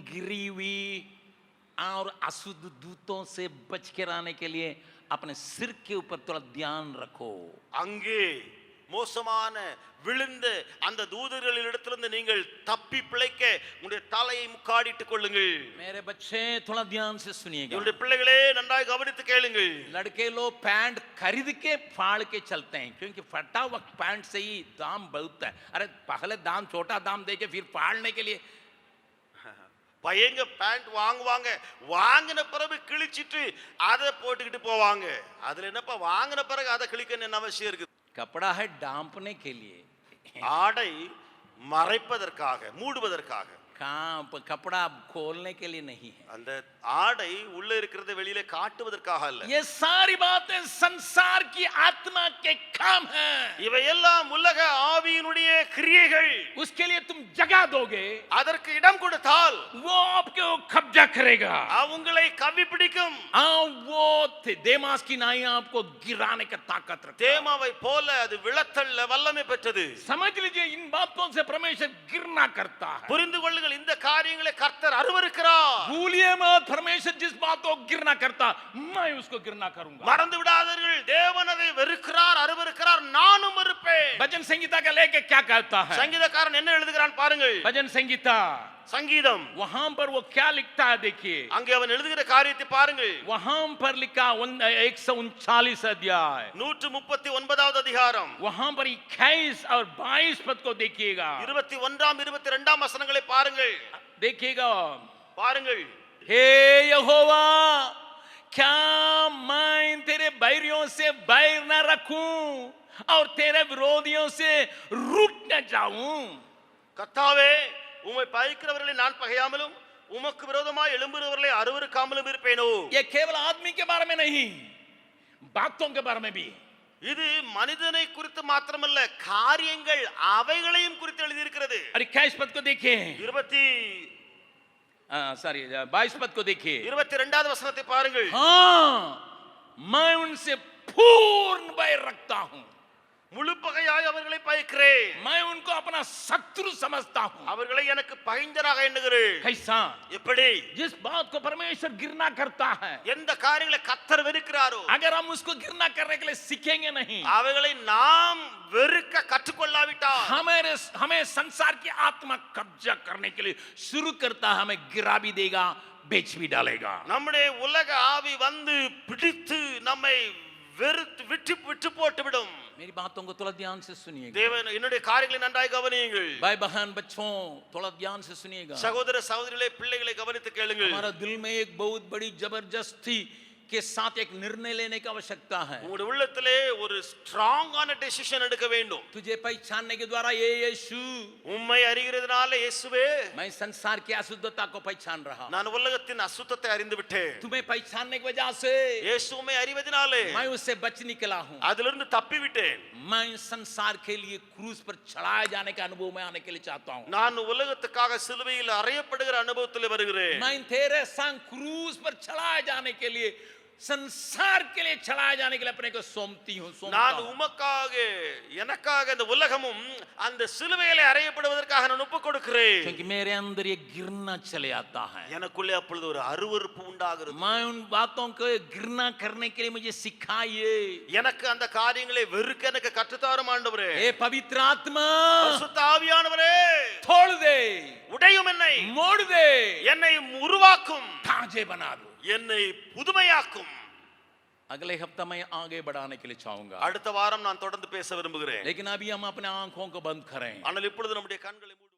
गिरी हुई और अशुद्ध दूतों से बच के रहने के लिए अपने सिर के ऊपर थोड़ा ध्यान रखो। அங்கே மோசமான விழுந்த அந்த தூதர்களிடத்திலிருந்து நீங்கள் தப்பி பிழைக்க உங்களுடைய தலையை முக்காடிட்டுக் கொள்ளுங்கள். मेरे बच्चे थोड़ा ध्यान से सुनिएगा। உங்களுடைய பிள்ளைகளே நன்றாக கவனித்து கேளுங்கள். लड़के लोग पैंट खरीद के फाड़ के चलते हैं, क्योंकि फटा हुआ पैंट से ही दाम बहुत है। अरे पहले दाम छोटा दाम दे के फिर फाड़ने के लिए, பையங்க பேண்ட் வாங்குவாங்க, வாங்கின பிறகு கிழிச்சிட்டு அதை போட்டுக்கிட்டு போவாங்க. அதுல என்னப்பா வாங்கின பிறகு அதை கிழிக்கணும் என்ன அவசியம் இருக்கு? कपड़ा है डांपने के लिए, ஆடை மறைப்பதற்காக, மூடுவதற்காக. कपड़ा खोलने के लिए नहीं है। அந்த ஆடை உள்ள இருக்கிறத வெளியில காட்டுவதற்காக அல்ல. ये सारी बातें संसार की आत्मा के काम हैं। இவையெல்லாம் உலக ஆவியினுடைய கிரியைகள். उसके लिए तुम जगह दोगे, அதற்கு இடம் கொடுத்தால் वो आपके कब्जा करेगा, உங்களை கவ்வி பிடிக்கும். वो देमास की नाई आपको गिराने का ताकत रखता है। தேமாவை போல அது விழத்தள்ள வல்லமை பெற்றது. समझ लीजिए, इन बातों से परमेश्वर गिरना करता है। புரிந்து கொள்ளுங்கள், இந்த காரியங்களை கர்த்தர் அருவருக்கிறார். भूलिए मत, परमेश्वर जिस बात को गिरना करता मैं उसको गिरना करूंगा। மறந்து விடாதீர்கள், தேவன் அதை வெறுக்கிறார், அருவருக்கிறார், நானும் வெறுப்பேன். भजन संगीता का लेके क्या कहता है? சங்கீதக்காரன் என்ன எழுதுகிறான் பாருங்கள். भजन संगीता சங்கீதம் वहां पर वो क्या लिखता है देखिए। அங்கே அவன் எழுதுகிற காரியத்தை பாருங்கள். वहां पर लिखा 139 अध्याय 139வது அதிகாரம் वहां पर 21 और 22 पद को देखिएगा। 21ஆம் 22ஆம் வசனங்களை பாருங்கள். देखिएगा, பாருங்கள். हे यहोवा, क्या मैं तेरे बैरियों से बैर न रखूं और तेरे विरोधियों से रुक न जाऊं? கர்த்தாவே, உம்மை பகைக்கிறவர்களை நான் பகையாமலும் உமக்கு விரோதமாய் எழும்புகிறவர்களை அருவருக்காமலும் இருப்பேனோ. ये केवल आदमी के बारे में नहीं, बातों के बारे में भी। இது மனிதனை குறித்து மாத்திரமல்ல, காரியங்கள் அவைகளையும் குறித்து எழுதியிருக்கிறது. अरे 21 पद को देखिए, 22 पद को देखिए। 22வது வசனத்தை பாருங்கள். हाँ, मैं उनसे पूर्ण बैर रखता हूं, முழு பகையாய் அவர்களை பகைக்கிறேன். मैं उनको अपना शत्रु समझता हूं। அவர்களை எனக்கு பகைஞராக எண்ணுகிறேன். कैसा? எப்படி? जिस बात को परमेश्वर गिरना करता है, எந்த காரியங்களை கர்த்தர் வெறுக்கிறாரோ, अगर हम उसको गिरना करने के लिए सीखेंगे नहीं, அவைகளை நாம் வெறுக்க கற்றுக்கொள்ளாவிட்டால் हमें संसार की आत्मा कब्जा करने के लिए शुरू करता है, हमें गिरा भी देगा, बेच भी डालेगा। நம்முடைய உலக ஆவி வந்து பிடித்து நம்மை வெறுத்து விட்டு போட்டு விடும். मेरी बातों को थोड़ा ध्यान से सुनिएगा। தேவன் என்னுடைய காரியங்களை நன்றாய் கவனியுங்கள். भाई बहन बच्चों, थोड़ा ध्यान से सुनिएगा। சகோதர சகோதரிகளே, பிள்ளைகளை கவனித்து கேளுங்கள். हमारा दिल में एक बहुत बड़ी जबरदस्ती के साथ एक निर्णय लेने की आवश्यकता है। உங்களுடைய உள்ளத்திலே ஒரு ஸ்ட்ராங்கான டெசிஷன் எடுக்க வேண்டும். तुझे पहचानने के द्वारा, ये यीशु, உம்மை அறிகிறதுனால இயேசுவே, मैं संसार की अशुद्धता को पहचान रहा, நான் உலகத்தின் அசுத்தத்தை அறிந்து விட்டேன். तुम्हें पहचानने की वजह से இயேசு உம்மை அறிவதனாலே मैं उससे बच निकला हूं। அதிலிருந்து தப்பி விட்டேன். मैं संसार के लिए क्रूस पर चढ़ाए जाने के अनुभव में आने के लिए चाहता हूं। நான் உலகத்துக்காக சிலுவையில் அறையப்படுகிற அனுபவத்தில் வருகிறேன். मैं तेरे संग क्रूस पर चढ़ाए जाने के लिए, संसार के लिए चढ़ाए जाने के लिए अपने को सौंपती हूं। நான் உமக்காக, எனக்காக இந்த உலகமும் அந்த சிலுவையிலே அறையப்படுவதற்காக நான் ஒப்புக் கொடுக்கிறேன். क्योंकि मेरे अंदर ये गिरना चले आता है, எனக்குள்ளே அப்பொழுது ஒரு அருவருப்பு உண்டாகிறது. मैं उन बातों को गिरना करने के लिए मुझे सिखाइए। எனக்கு அந்த காரியங்களை வெறுக்க எனக்கு கற்றுத்தாரும் ஆண்டவரே. हे पवित्र आत्मा, பரிசுத்த ஆவியானவரே, तोड़ दे, உடையும் என்னை, मोड़ दे, என்னை உருவாக்கும், ताजे बना दो। என்னை புதுமையாக்கும். अगले हफ्ता मैं आगे बढ़ाने के लिए चाहूंगा, அடுத்த வாரம் நான் தொடர்ந்து பேச விரும்புகிறேன். लेकिन अभी हम अपने आंखों को बंद करें. ஆனால் இப்பொழுது நம்முடைய கண்களை மூடி